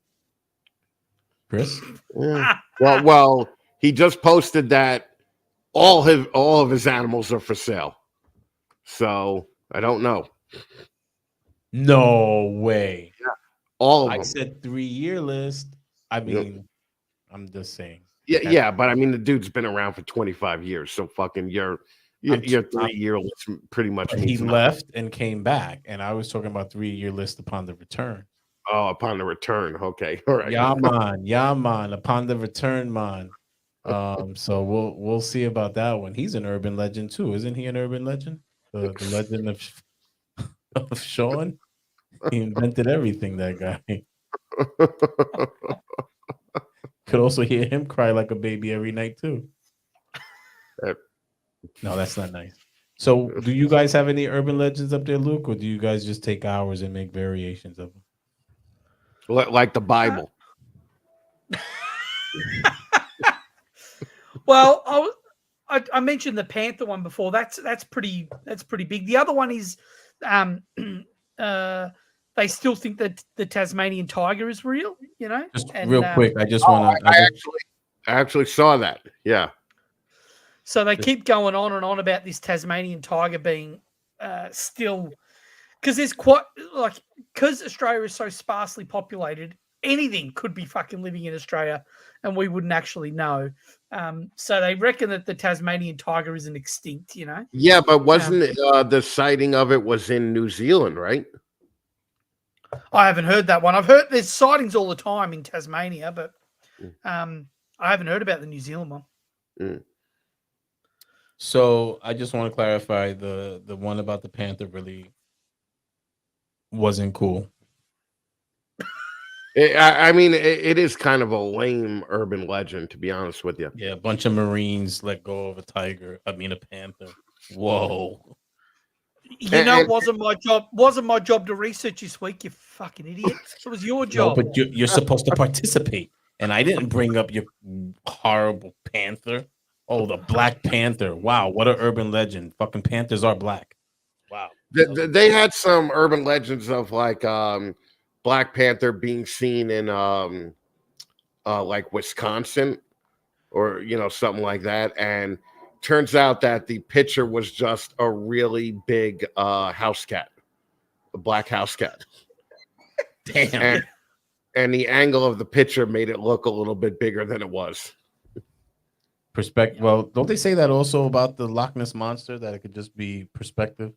Chris? Yeah. Well, he just posted that all of his animals are for sale. So I don't know. No way. Yeah, all of them. I said 3-year list. I mean, I'm just saying. Yeah, but I mean the dude's been around for 25 years, so fucking your 3-year list pretty much means he nothing. left and came back, and I was talking about 3-year list upon the return. Oh, upon the return. Okay. All right. Yeah, man. Upon the return, man. So we'll see about that one. He's an urban legend too, isn't he? An urban legend, the legend of Sean. He invented everything. That guy. Could also hear him cry like a baby every night too. No, that's not nice. So, do you guys have any urban legends up there, Luke, or do you guys just take hours and make variations of them? Like the Bible. Well, I mentioned the Panther one before. That's pretty big. The other one is they still think that the Tasmanian tiger is real. You know, just real quick, I just want to. I actually saw that. Yeah. So they keep going on and on about this Tasmanian tiger being still, because there's because Australia is so sparsely populated, anything could be fucking living in Australia and we wouldn't actually know. So they reckon that the Tasmanian tiger isn't extinct, you know? Yeah, but wasn't the sighting of it was in New Zealand, right? I haven't heard that one. I've heard there's sightings all the time in Tasmania, but I haven't heard about the New Zealand one. Mm. So I just want to clarify the one about the Panther really wasn't cool. I mean, it is kind of a lame urban legend, to be honest with you. Yeah, a bunch of Marines let go of a panther. Whoa. It wasn't my job. Wasn't my job to research this week, you fucking idiot. It was your job. No, but you're supposed to participate. And I didn't bring up your horrible panther. Oh, the Black Panther. Wow, what an urban legend. Fucking panthers are black. Wow. They had some urban legends of like Black Panther being seen in like Wisconsin or something like that, and turns out that the picture was just a really big house cat, a black house cat. Damn. And the angle of the picture made it look a little bit bigger than it was. Perspective. Well, don't they say that also about the Loch Ness monster, that it could just be perspective?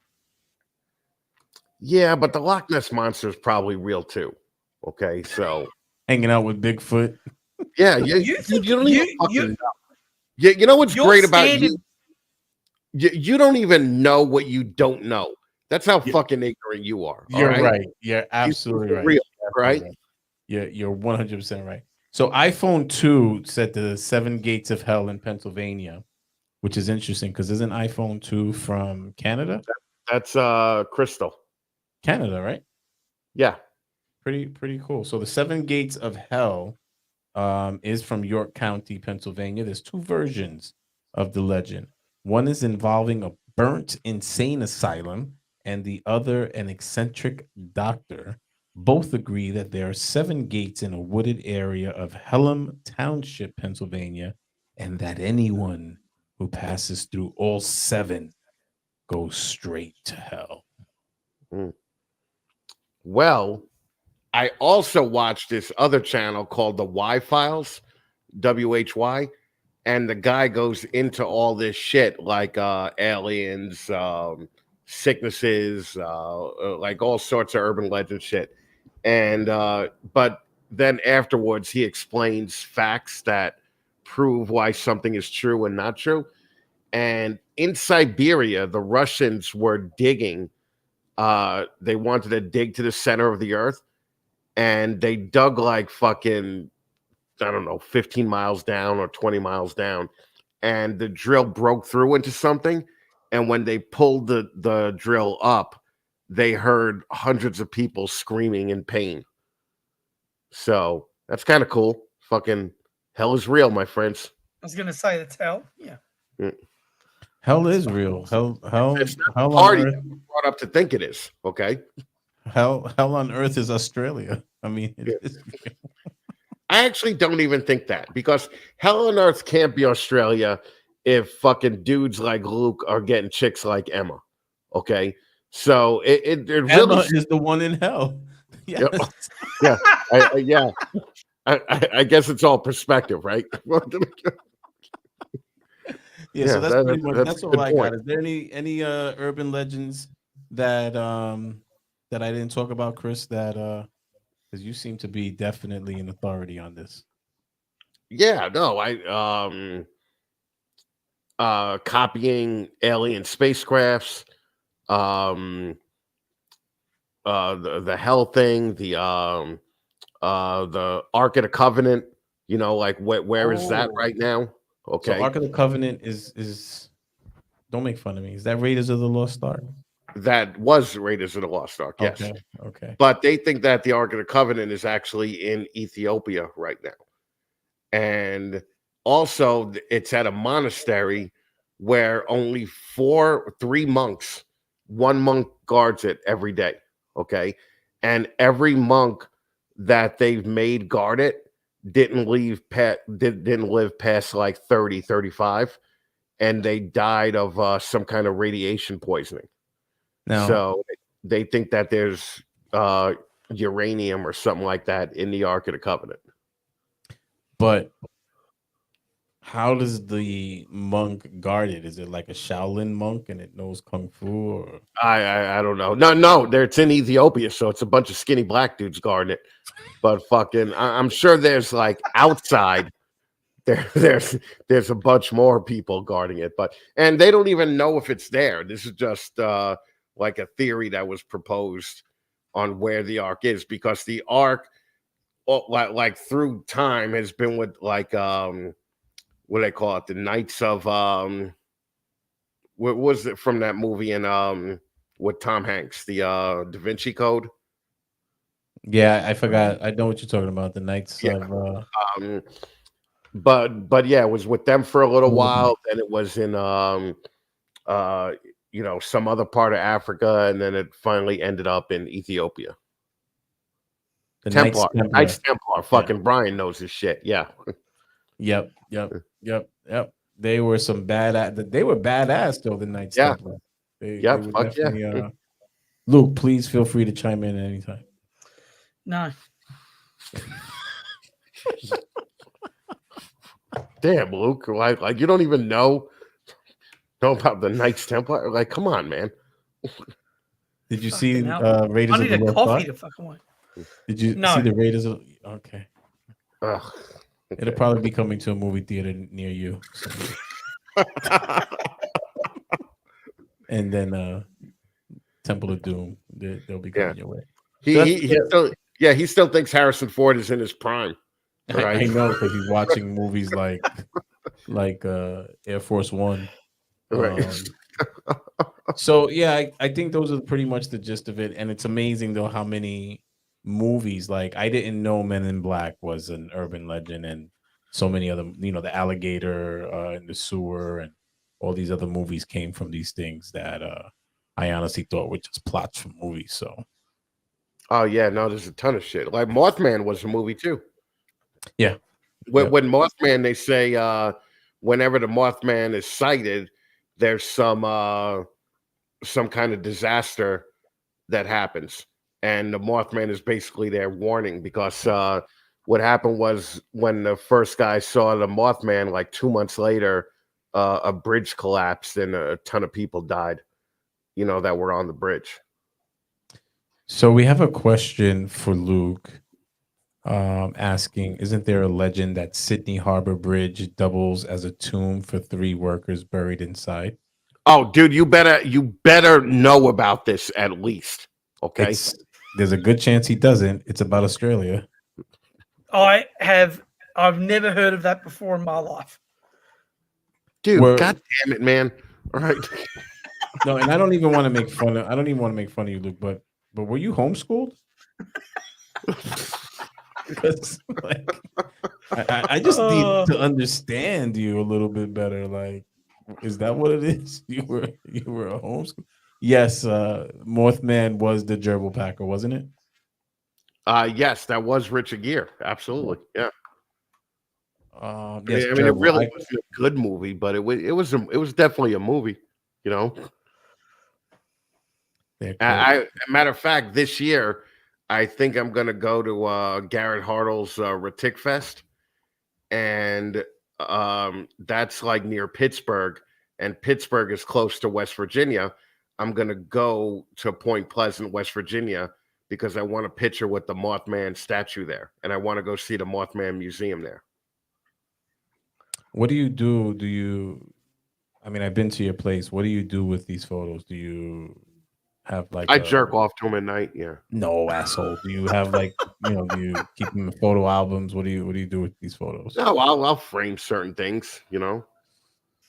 Yeah, but the Loch Ness monster is probably real too. Okay, so hanging out with Bigfoot. Yeah, you don't even fucking know. You know what's great about you? You don't even know what you don't know. That's how fucking ignorant you are. You're right. You're absolutely right. Real, right? You're 100% right. So iPhone 2 said the 7 gates of hell in Pennsylvania, which is interesting because isn't iPhone 2 from Canada? That's Crystal. Canada, right? Yeah. Pretty cool. So the 7 gates of hell is from York County, Pennsylvania. There's 2 versions of the legend. One is involving a burnt insane asylum and the other an eccentric doctor. Both agree that there are 7 gates in a wooded area of Pelham Township, Pennsylvania, and that anyone who passes through all 7 goes straight to hell. Well, I also watched this other channel called the Y Files, WHY, and the guy goes into all this shit like aliens, sicknesses, like all sorts of urban legend shit. And but then afterwards he explains facts that prove why something is true and not true. And in Siberia, the Russians were digging. They wanted to dig to the center of the earth, and they dug like fucking, I don't know, 15 miles down or 20 miles down, and the drill broke through into something. And when they pulled the drill up, they heard hundreds of people screaming in pain. So that's kind of cool. Fucking hell is real, my friends. I was gonna say that's hell. Yeah. Hell is real. Hell It's not hell the on party earth. that we're brought up to think it is. Okay. Hell on earth is Australia. I mean, it is real. I actually don't even think that, because hell on earth can't be Australia if fucking dudes like Luke are getting chicks like Emma. Okay. So it Emma really is the one in hell. Yes. Yeah. Yeah. I guess it's all perspective, right? Yeah, so that's pretty much that's that's a all good I point. got. Is there any urban legends that that I didn't talk about, Chris? That because you seem to be definitely an authority on this. Yeah, no, copying alien spacecrafts, the hell thing, the Ark of the Covenant, you know, like where is that Oh. right now? So Okay. Ark of the Covenant is don't make fun of me. Is that Raiders of the Lost Ark? That was Raiders of the Lost Ark, yes. Okay. But they think that the Ark of the Covenant is actually in Ethiopia right now. And also it's at a monastery where only 3 monks, one monk guards it every day. Okay. And every monk that they've made guard it didn't live past like 30, 35, and they died of some kind of radiation poisoning. Now, So they think that there's uranium or something like that in the Ark of the Covenant. but how does the monk guard it? Is it like a Shaolin monk and it knows kung fu? Or I don't know. No, it's in Ethiopia, so it's a bunch of skinny black dudes guarding it. But fucking, I'm sure there's like outside there's a bunch more people guarding it, and they don't even know if it's there. This is just like a theory that was proposed on where the Ark is, because the Ark, like through time, has been with like what do they call it, the Knights of what was it from that movie in with Tom Hanks, the Da Vinci Code. yeah, I forgot. I know what you're talking about. The Knights Yeah. of But yeah, it was with them for a little while. Then it was in some other part of Africa, and then it finally ended up in Ethiopia. the Templar. Knights Knights Templar. Yeah. Fucking Brian knows his shit. Yeah. Yep. They were some badass. They were badass though. The Knights Yeah. Templar. They Yep. were Fuck yeah. definitely. Luke, please feel free to chime in at any time. No. Damn, Luke. Like you don't even know about the Knights Templar. Like, come on, man. Did you Fucking see hell. Raiders I of need the a Lost coffee Ark? to fucking wait. Did you No. see the Raiders of? Okay. Ugh. It'll probably be coming to a movie theater near you. So. And then Temple of Doom, they'll be coming your way. He still thinks Harrison Ford is in his prime. Right? I know, because he's watching movies like Air Force One. Right. So yeah, I think those are pretty much the gist of it. And it's amazing though how many movies, like I didn't know Men in Black was an urban legend, and so many other, the alligator in the sewer and all these other movies came from these things that I honestly thought were just plots from movies. So Oh yeah, no, there's a ton of shit. Like Mothman was a movie too. yeah. When Mothman, they say whenever the Mothman is sighted, there's some some kind of disaster that happens, and the Mothman is basically their warning because what happened was when the first guy saw the Mothman, like 2 months later, a bridge collapsed and a ton of people died, that were on the bridge. So we have a question for Luke, asking, isn't there a legend that Sydney Harbor Bridge doubles as a tomb for 3 workers buried inside? Oh, dude, you better know about this at least. Okay. There's a good chance he doesn't. It's about Australia. I've never heard of that before in my life. Dude, God damn it, man. All right. No, and I don't even want to make fun of you, Luke, but were you homeschooled? Because I just need to understand you a little bit better. Like, is that what it is? You were a homeschool? Yes, Mothman was the gerbil packer, wasn't it? Yes, that was Richard Gere. Absolutely. Yeah. Yes, I mean, it really wasn't a good movie, but it was definitely a movie, Matter of fact, this year, I think I'm gonna go to Garrett Hartle's Ratic Fest, and that's like near Pittsburgh, and Pittsburgh is close to West Virginia. I'm gonna go to Point Pleasant, West Virginia, because I want a picture with the Mothman statue there, and I want to go see the Mothman Museum there. What do you do? I mean, I've been to your place. What do you do with these photos? Do you have like I jerk off to them at night? Yeah. No, asshole. Do you have like do you keep them in photo albums? What do you do with these photos? No, I'll frame certain things,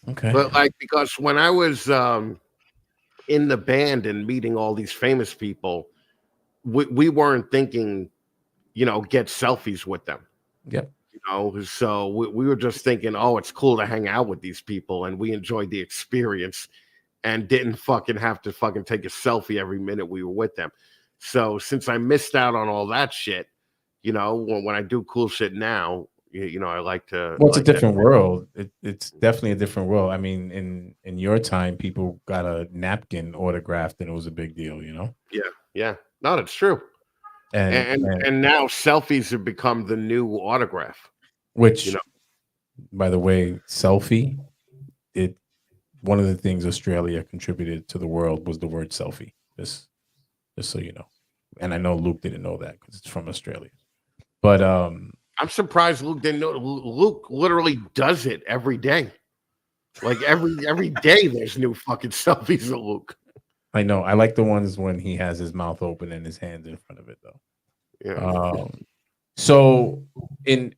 Okay. But like, because when I was in the band and meeting all these famous people, we weren't thinking, get selfies with them. Yep. So we were just thinking, oh, it's cool to hang out with these people, and we enjoyed the experience and didn't fucking have to fucking take a selfie every minute we were with them. So since I missed out on all that shit, when I do cool shit now, I like to. Well, it's a different world. It's definitely a different world. I mean, in your time, people got a napkin autographed, and it was a big deal, Yeah. No, that's true. And now selfies have become the new autograph. Which, by the way, selfie. One of the things Australia contributed to the world was the word selfie. Just so you know, and I know Luke didn't know that because it's from Australia. But I'm surprised Luke didn't know. Luke literally does it every day. Like every day, there's new fucking selfies of Luke. I know. I like the ones when he has his mouth open and his hands in front of it, though. Yeah. So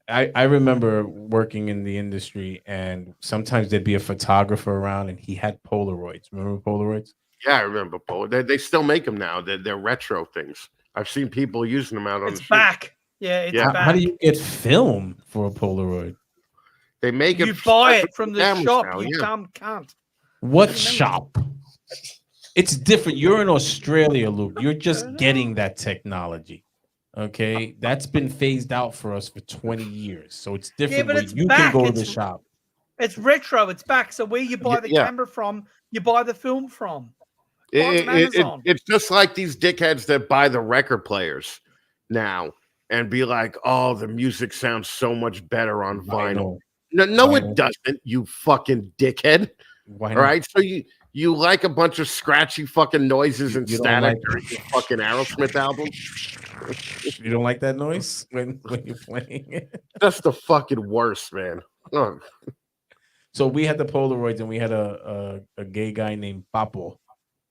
I remember working in the industry, and sometimes there'd be a photographer around, and he had Polaroids. Remember Polaroids? Yeah, I remember Polaroids. They still make them now. They're retro things. I've seen people using them out on the street. Back. Yeah, it's back. How do you get film for a Polaroid? They make it. You buy it from the shop. Now, you can't. What shop? It's different. You're in Australia, Luke. You're just getting that technology. Okay, that's been phased out for us for 20 years, so it's different. Yeah, but you can go to the shop. It's retro. It's back. So where you buy the camera from, you buy the film from. It's just like these dickheads that buy the record players now and be like, "Oh, the music sounds so much better on vinyl." No, it doesn't. You fucking dickhead. All right, so you like a bunch of scratchy fucking noises and static during your fucking Aerosmith album? You don't like that noise when you're playing it? That's the fucking worst, man. Oh. So we had the Polaroids, and we had a gay guy named Papo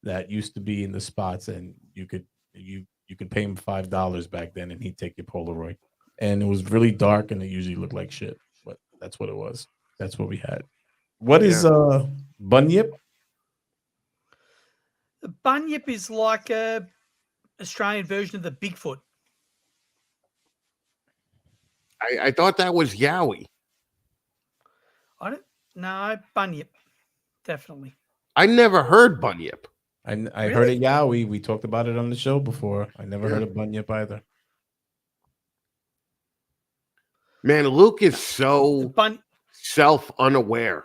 that used to be in the spots, and you could pay him $5 back then, and he'd take your Polaroid. And it was really dark, and it usually looked like shit, but that's what it was. That's what we had. What is Bunyip? The Bunyip is like a Australian version of the Bigfoot. I thought that was Yowie. No, Bunyip, definitely. I never heard Bunyip. I heard of Yowie. We talked about it on the show before. I never heard of Bunyip either. Man, Luke is so self-unaware,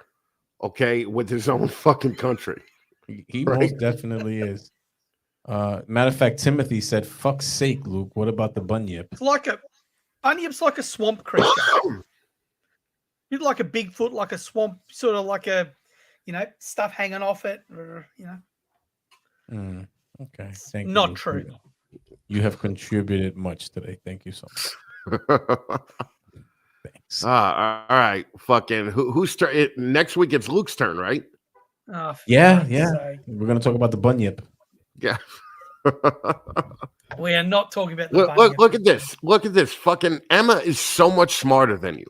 okay, with his own fucking country. He most definitely is. Matter of fact, Timothy said, "Fuck's sake, Luke. What about the bunyip?" It's like a bunyip's like a swamp creature. You'd like a Bigfoot, like a swamp, sort of like a, stuff hanging off it. Okay, thank you. Not Luke. true. You have contributed much today. Thank you so much. Thanks. All right, fucking who's turn? Next week it's Luke's turn, right? Oh, Yeah. sake. We're gonna talk about the bunyip. Yeah. We are not talking about the Look at this. Look at this. Fucking Emma is so much smarter than you.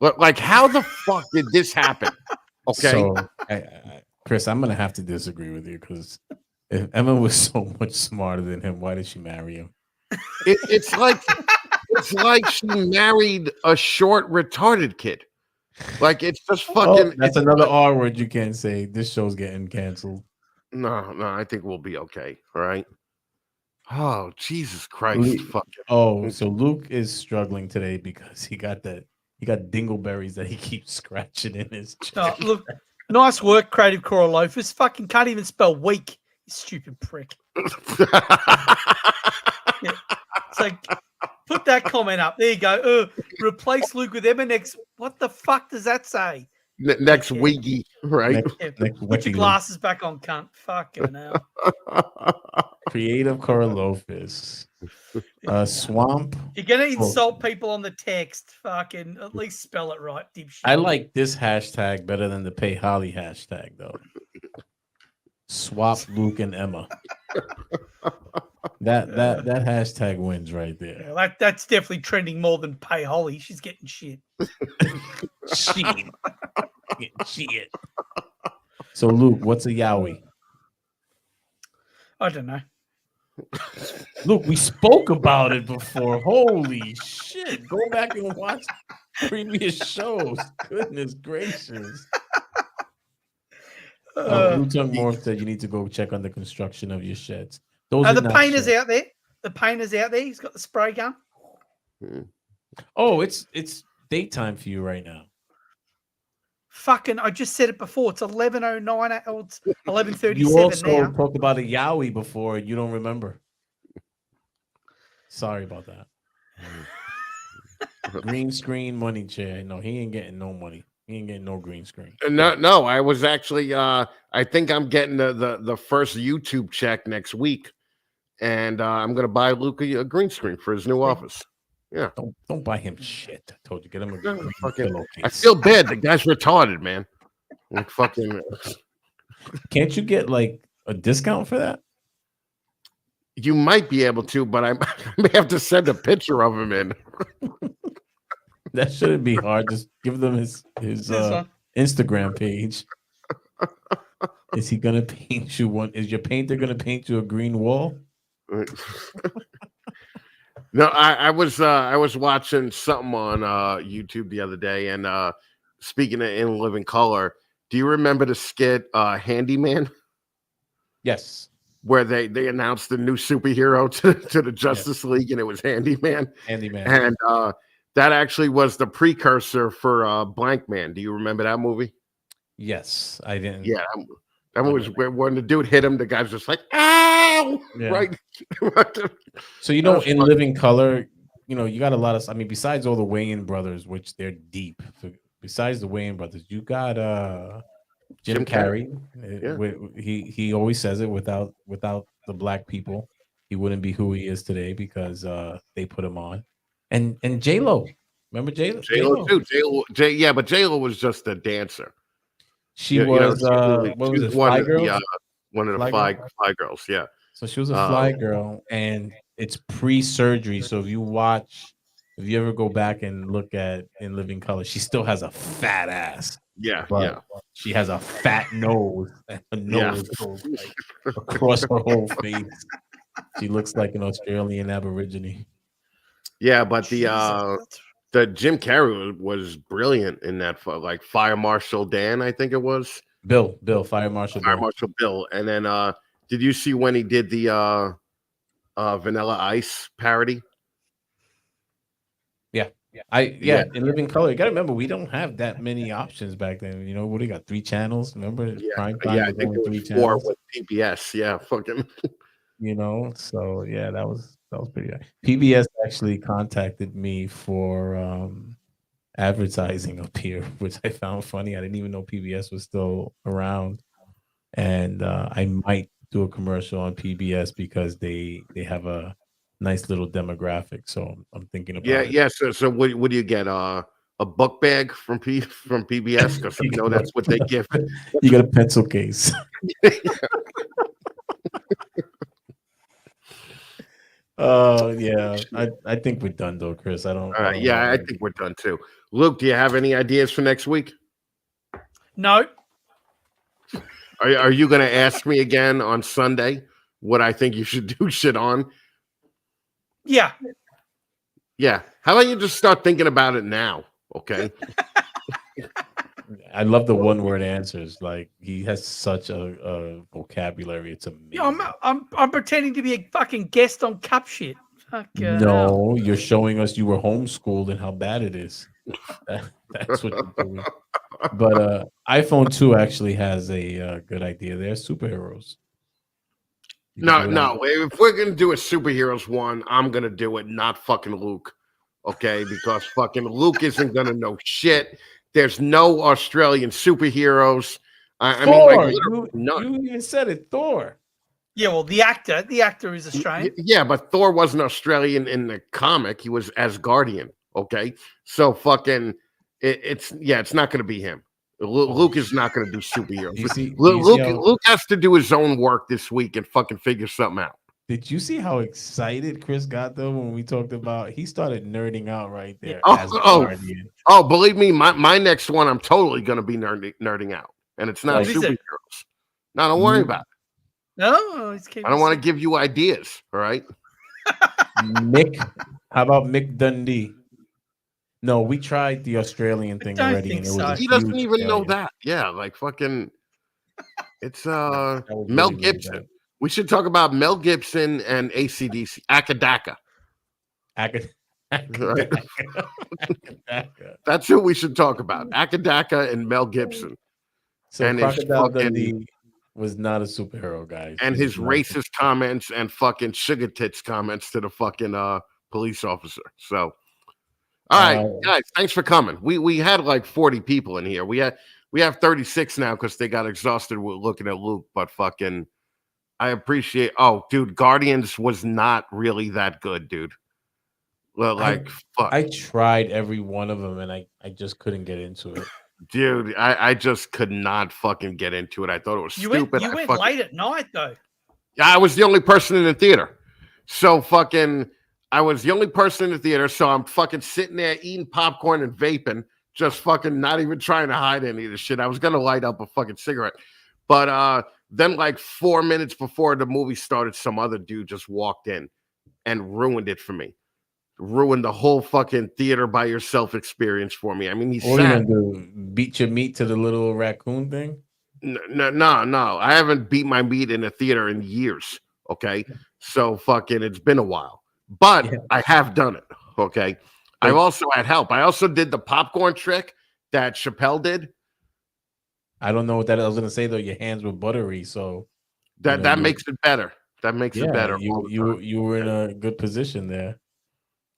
Like, how the fuck did this happen? Okay. So, Chris, I'm gonna have to disagree with you because if Emma was so much smarter than him, why did she marry him? It's like she married a short, retarded kid. Like, it's just fucking. That's another R word you can't say. This show's getting canceled. No, I think we'll be okay. All right. Oh, Jesus Christ! So Luke is struggling today because he got dingleberries that he keeps scratching in his chest. Oh, look, nice work, Creative Coral Loafers. Fucking can't even spell weak, you stupid prick. Yeah. So put that comment up. There you go. Replace Luke with Emma next. What the fuck does that say? Next weegie, right? Put your glasses back on, cunt. Fucking hell. Creative Coralofis. Swamp. You're gonna insult people on the text. Fucking at least spell it right, dipshit. I like this hashtag better than the Pay Holly hashtag though. Swap Luke and Emma. That hashtag wins right there. Yeah, that's definitely trending more than Pay Holly. She's getting shit. Shit. So Luke, what's a yowie? I don't know. Luke, we spoke about it before. Holy shit. Go back and watch previous shows. Goodness gracious. Lieutenant Moore said you need to go check on the construction of your sheds. The painter's out there. The painter's out there. He's got the spray gun. Oh, it's daytime for you right now. Fucking, I just said it before. It's 11:09. It's 11:37 You also now. talked about a yowie before. You don't remember. Sorry about that. Green screen money chair. No, he ain't getting no money. He ain't getting no green screen. No. I was actually. I think I'm getting the first YouTube check next week, and I'm gonna buy Luke a green screen for his new office. Yeah. Don't buy him shit. I told you, get him a green pillowcase. I feel bad. The guy's retarded, man. Like fucking. Can't you get like a discount for that? You might be able to, but I may have to send a picture of him in. That shouldn't be hard. Just give them his Instagram page. Is he gonna paint you one? Is your painter gonna paint you a green wall? No, I was watching something on YouTube the other day, and speaking of In Living Color, do you remember the skit Handyman? Yes. Where they announced the new superhero to the Justice League, and it was Handyman. And that actually was the precursor for Blank Man. Do you remember that movie? Yes, I didn't. Yeah, that movie was when the dude hit him, the guy's just like, ow! Yeah. Right? So, in Living Color, you got a lot of, besides all the Wayans brothers, which they're deep. Besides the Wayans brothers, you got Jim Carrey. Yeah. He always says it, without the black people, he wouldn't be who he is today because they put him on. And J-Lo. Remember J-Lo? J-Lo too. Yeah, but J-Lo was just a dancer. She was what was it? Fly Girl? One of the Fly Girls, yeah. So she was a Fly Girl, and it's pre-surgery. So if you ever go back and look at In Living Color, she still has a fat ass. Yeah, but she has a fat nose. And her nose goes like across her whole face. She looks like an Australian Aborigine. Yeah, but the Jim Carrey was brilliant in that, like Fire Marshal Dan, I think it was. Bill, Fire Marshal Bill. And then did you see when he did the Vanilla Ice parody? Yeah. In living color. You gotta remember we don't have that many options back then. You know, what do you got? 3 channels. Remember prime time I was think only there 3 was 4 channels. with PBS. Yeah, fucking. You know, so yeah, that was pretty good. PBS actually contacted me for advertising up here, which I found funny. I didn't even know PBS was still around, and I might do a commercial on PBS because they have a nice little demographic. So I'm thinking Yeah, about it. yeah. So what do you get? A book bag from PBS, because I You know got that's what they give. you got a pencil case. Oh yeah, I think we're done though, Chris. I don't Yeah, I want think we're done too. Luke, do you have any ideas for next week? No. Are you going to ask me again on Sunday what I think you should do shit on? Yeah. Yeah. How about you just start thinking about it now? Okay. I love the one word answers. Like he has such a vocabulary. It's amazing. Yeah, I'm pretending to be a fucking guest on Cup Shit. Fuck hell. No, you're showing us you were homeschooled and how bad it is. That's what you're doing. But iPhone 2 actually has a good idea there. Superheroes. You can do it No. on- If we're going to do a superheroes one, I'm going to do it, not fucking Luke. Okay. Because fucking Luke isn't going to know shit. There's no Australian superheroes. I mean, like, Thor. literally none. You even said it, Thor. Yeah, well, the actor is Australian. Yeah, but Thor wasn't Australian in the comic. He was Asgardian. Okay, so fucking, it's not going to be him. Luke is not going to do superheroes. Luke has to do his own work this week and fucking figure something out. Did you see how excited Chris got though when we talked about? He started nerding out right there. Believe me, my next one, I'm totally going to be nerding out, and it's not superheroes. No, don't worry about it. No, I don't want to give you ideas. All right, Mick. How about Mick Dundee? No, we tried the Australian thing already, and it was he doesn't even know that. Yeah, like fucking. It's Mel Gibson. We should talk about Mel Gibson and AC/DC. Akadaka. Right? That's who we should talk about. Akadaka and Mel Gibson. So and Crocodile Dundee was not a superhero, guys. And his racist comments and fucking sugar tits comments to the fucking police officer. So, all right, guys, thanks for coming. We had like 40 people in here. We have 36 now because they got exhausted with looking at Luke. But fucking, I appreciate. Oh, dude, Guardians was not really that good, dude. Well, like, fuck. I tried every one of them, and I just couldn't get into it. Dude, I just could not fucking get into it. I thought it was stupid. You went late at night, though. Yeah, I was the only person in the theater. So fucking, I was the only person in the theater. So I'm fucking sitting there eating popcorn and vaping, just fucking not even trying to hide any of the shit. I was going to light up a fucking cigarette. But then like 4 minutes before the movie started, some other dude just walked in and ruined it for me. Ruined the whole fucking theater by yourself experience for me. I mean, he's what are you gonna do? Beat your meat to the little raccoon thing? No. I haven't beat my meat in a theater in years. Okay, so fucking, it's been a while, but I have done it. Okay, I've also had help. I also did the popcorn trick that Chappelle did. I don't know what that is. I was gonna say though, your hands were buttery, so that makes it better. That makes it better. You were in a good position there.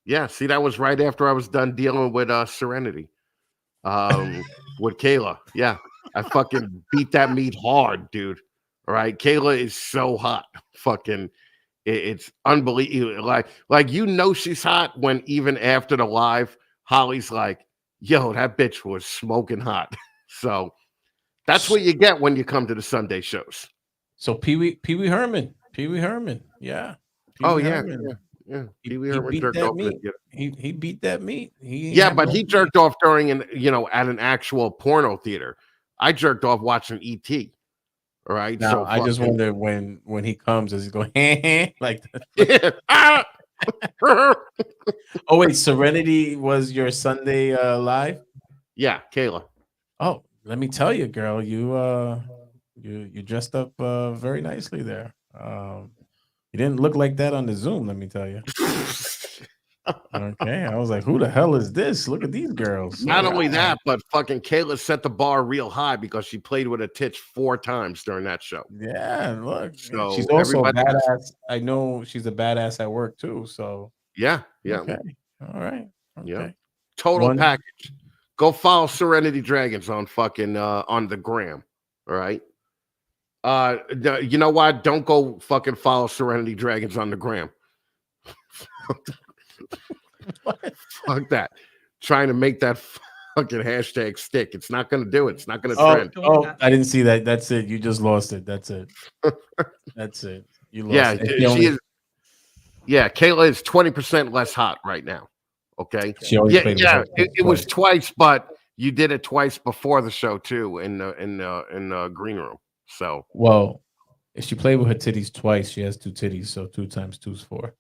Yeah, see, that was right after I was done dealing with Serenity, with Kayla. Yeah, I fucking beat that meat hard, dude. All right, Kayla is so hot. Fucking, it's unbelievable. Like she's hot when even after the live, Holly's like, "Yo, that bitch was smoking hot." So that's what you get when you come to the Sunday shows. So Pee Wee Herman, yeah. Yeah, he beat that meat. He beat that meat. But he jerked off during at an actual porno theater. I jerked off watching E.T. All right. Now, so I just wonder when he comes, does he go like that? Oh wait, Serenity was your Sunday live? Yeah, Kayla. Oh, let me tell you, girl, you dressed up very nicely there. You didn't look like that on the Zoom, let me tell you. Okay, I was like, who the hell is this? Look at these girls. Not only that, but fucking Kayla set the bar real high because she played with her tits 4 times during that show. Yeah, look, So she's also a everybody badass. I know she's a badass at work too. So yeah. okay, all right, okay. Yeah. Total package. Go follow Serenity Dragons on fucking on the gram. All right. You know what? Don't go fucking follow Serenity Dragons on the gram. Fuck that. Trying to make that fucking hashtag stick. It's not going to do it. It's not going to trend. Oh, I didn't see that. That's it. You just lost it. That's it. That's it. You lost it. She is. Yeah, Kayla is 20% less hot right now. Okay. It was twice, but you did it twice before the show too in the green room. So well, if she played with her titties twice, she has 2 titties. So 2 times 2 is 4.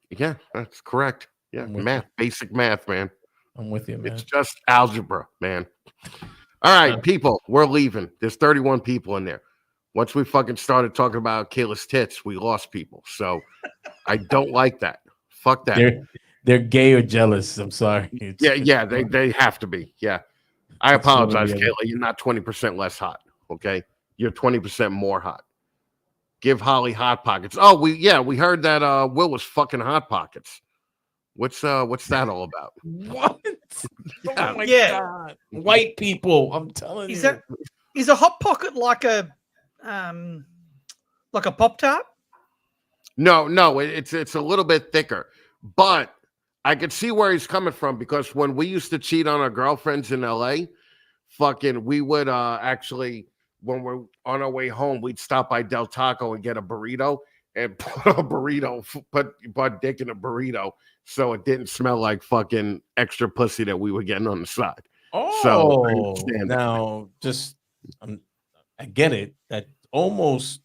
Yeah, that's correct. Yeah, math, basic math, man. I'm with you, man. It's just algebra, man. All right, people, we're leaving. There's 31 people in there. Once we fucking started talking about Kayla's tits, we lost people. So I don't like that. Fuck that. They're gay or jealous. I'm sorry. They have to be. Yeah. I apologize, Kayla. You're not 20% less hot. Okay. You're 20% more hot. Give Holly Hot Pockets. Oh, we heard that Will was fucking Hot Pockets. What's that all about? What? Oh my God. White people. I'm telling you. Is a Hot Pocket like a Pop-Tart? No, it's a little bit thicker. But I could see where he's coming from because when we used to cheat on our girlfriends in LA, fucking we would actually, when we're on our way home, we'd stop by Del Taco and get a burrito and put dick in a burrito so it didn't smell like fucking extra pussy that we were getting on the side. Oh, so now just I get it. That's almost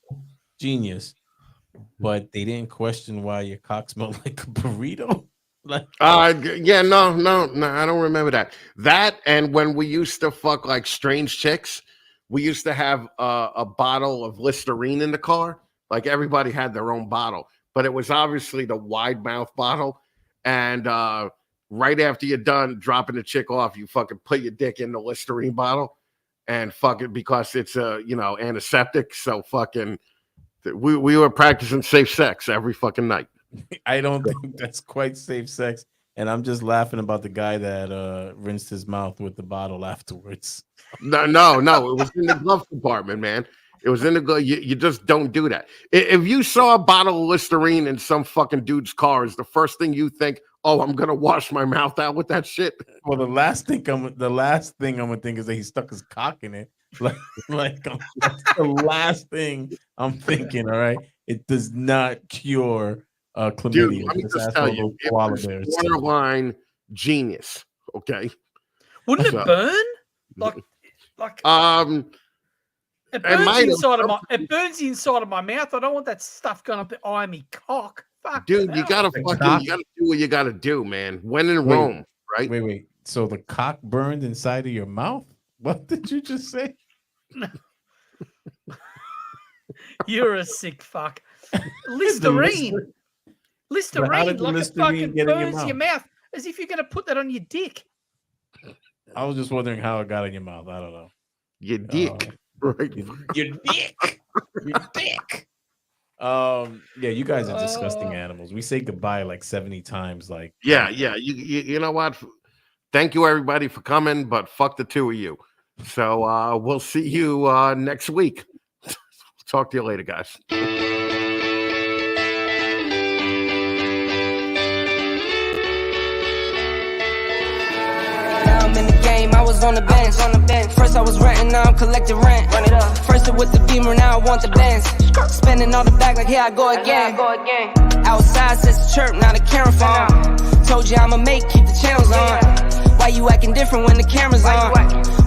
genius, but they didn't question why your cock smelled like a burrito. No, I don't remember that. That and when we used to fuck like strange chicks, we used to have a bottle of Listerine in the car. Like everybody had their own bottle, but it was obviously the wide mouth bottle. And right after you're done dropping the chick off, you fucking put your dick in the Listerine bottle and fucking because it's antiseptic. So fucking we were practicing safe sex every fucking night. I don't think that's quite safe sex. And I'm just laughing about the guy that rinsed his mouth with the bottle afterwards. No. It was in the glove compartment, man. It was in the glove. You just don't do that. If you saw a bottle of Listerine in some fucking dude's car, is the first thing you think, oh, I'm going to wash my mouth out with that shit? Well, the last thing I'm going to think is that he stuck his cock in it. That's the last thing I'm thinking, all right? It does not cure chlamydia. Dude, let me just tell you, it was borderline genius. Okay, wouldn't it burn? It burns the inside of my mouth. I don't want that stuff going up the eye of me cock. Fuck, dude, you gotta do what you gotta do, man. When in Rome, right? Wait. So the cock burned inside of your mouth? What did you just say? You're a sick fuck. Listerine. Listerine, like it fucking burns your mouth as if you're going to put that on your dick. I was just wondering how it got in your mouth. I don't know. Your dick. Right. Your dick. Your dick. Yeah, you guys are disgusting animals. We say goodbye like 70 times. Yeah. You know what? Thank you, everybody, for coming, but fuck the two of you. So we'll see you next week. Talk to you later, guys. In the game, I was on the bench. First I was renting, now I'm collecting rent. Run it up. First it with the Beamer, now I want the Benz. Spending all the bag like here I go again. Outside says chirp, now the camera phone. Told you I'ma keep the channels on. Why you acting different when the camera's on?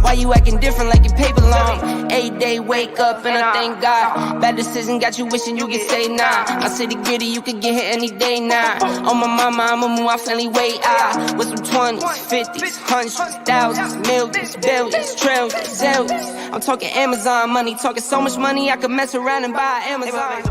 Why you acting different like your paper long? 8-day wake up and I thank God. Bad decision got you wishing you could say nah. I city gritty, you could get hit any day now. On my mama, I'ma move my family way out. With some 20s, 50s, 100s, thousands, millions, billions, trillions, zillions. I'm talking Amazon money, talking so much money I could mess around and buy Amazon.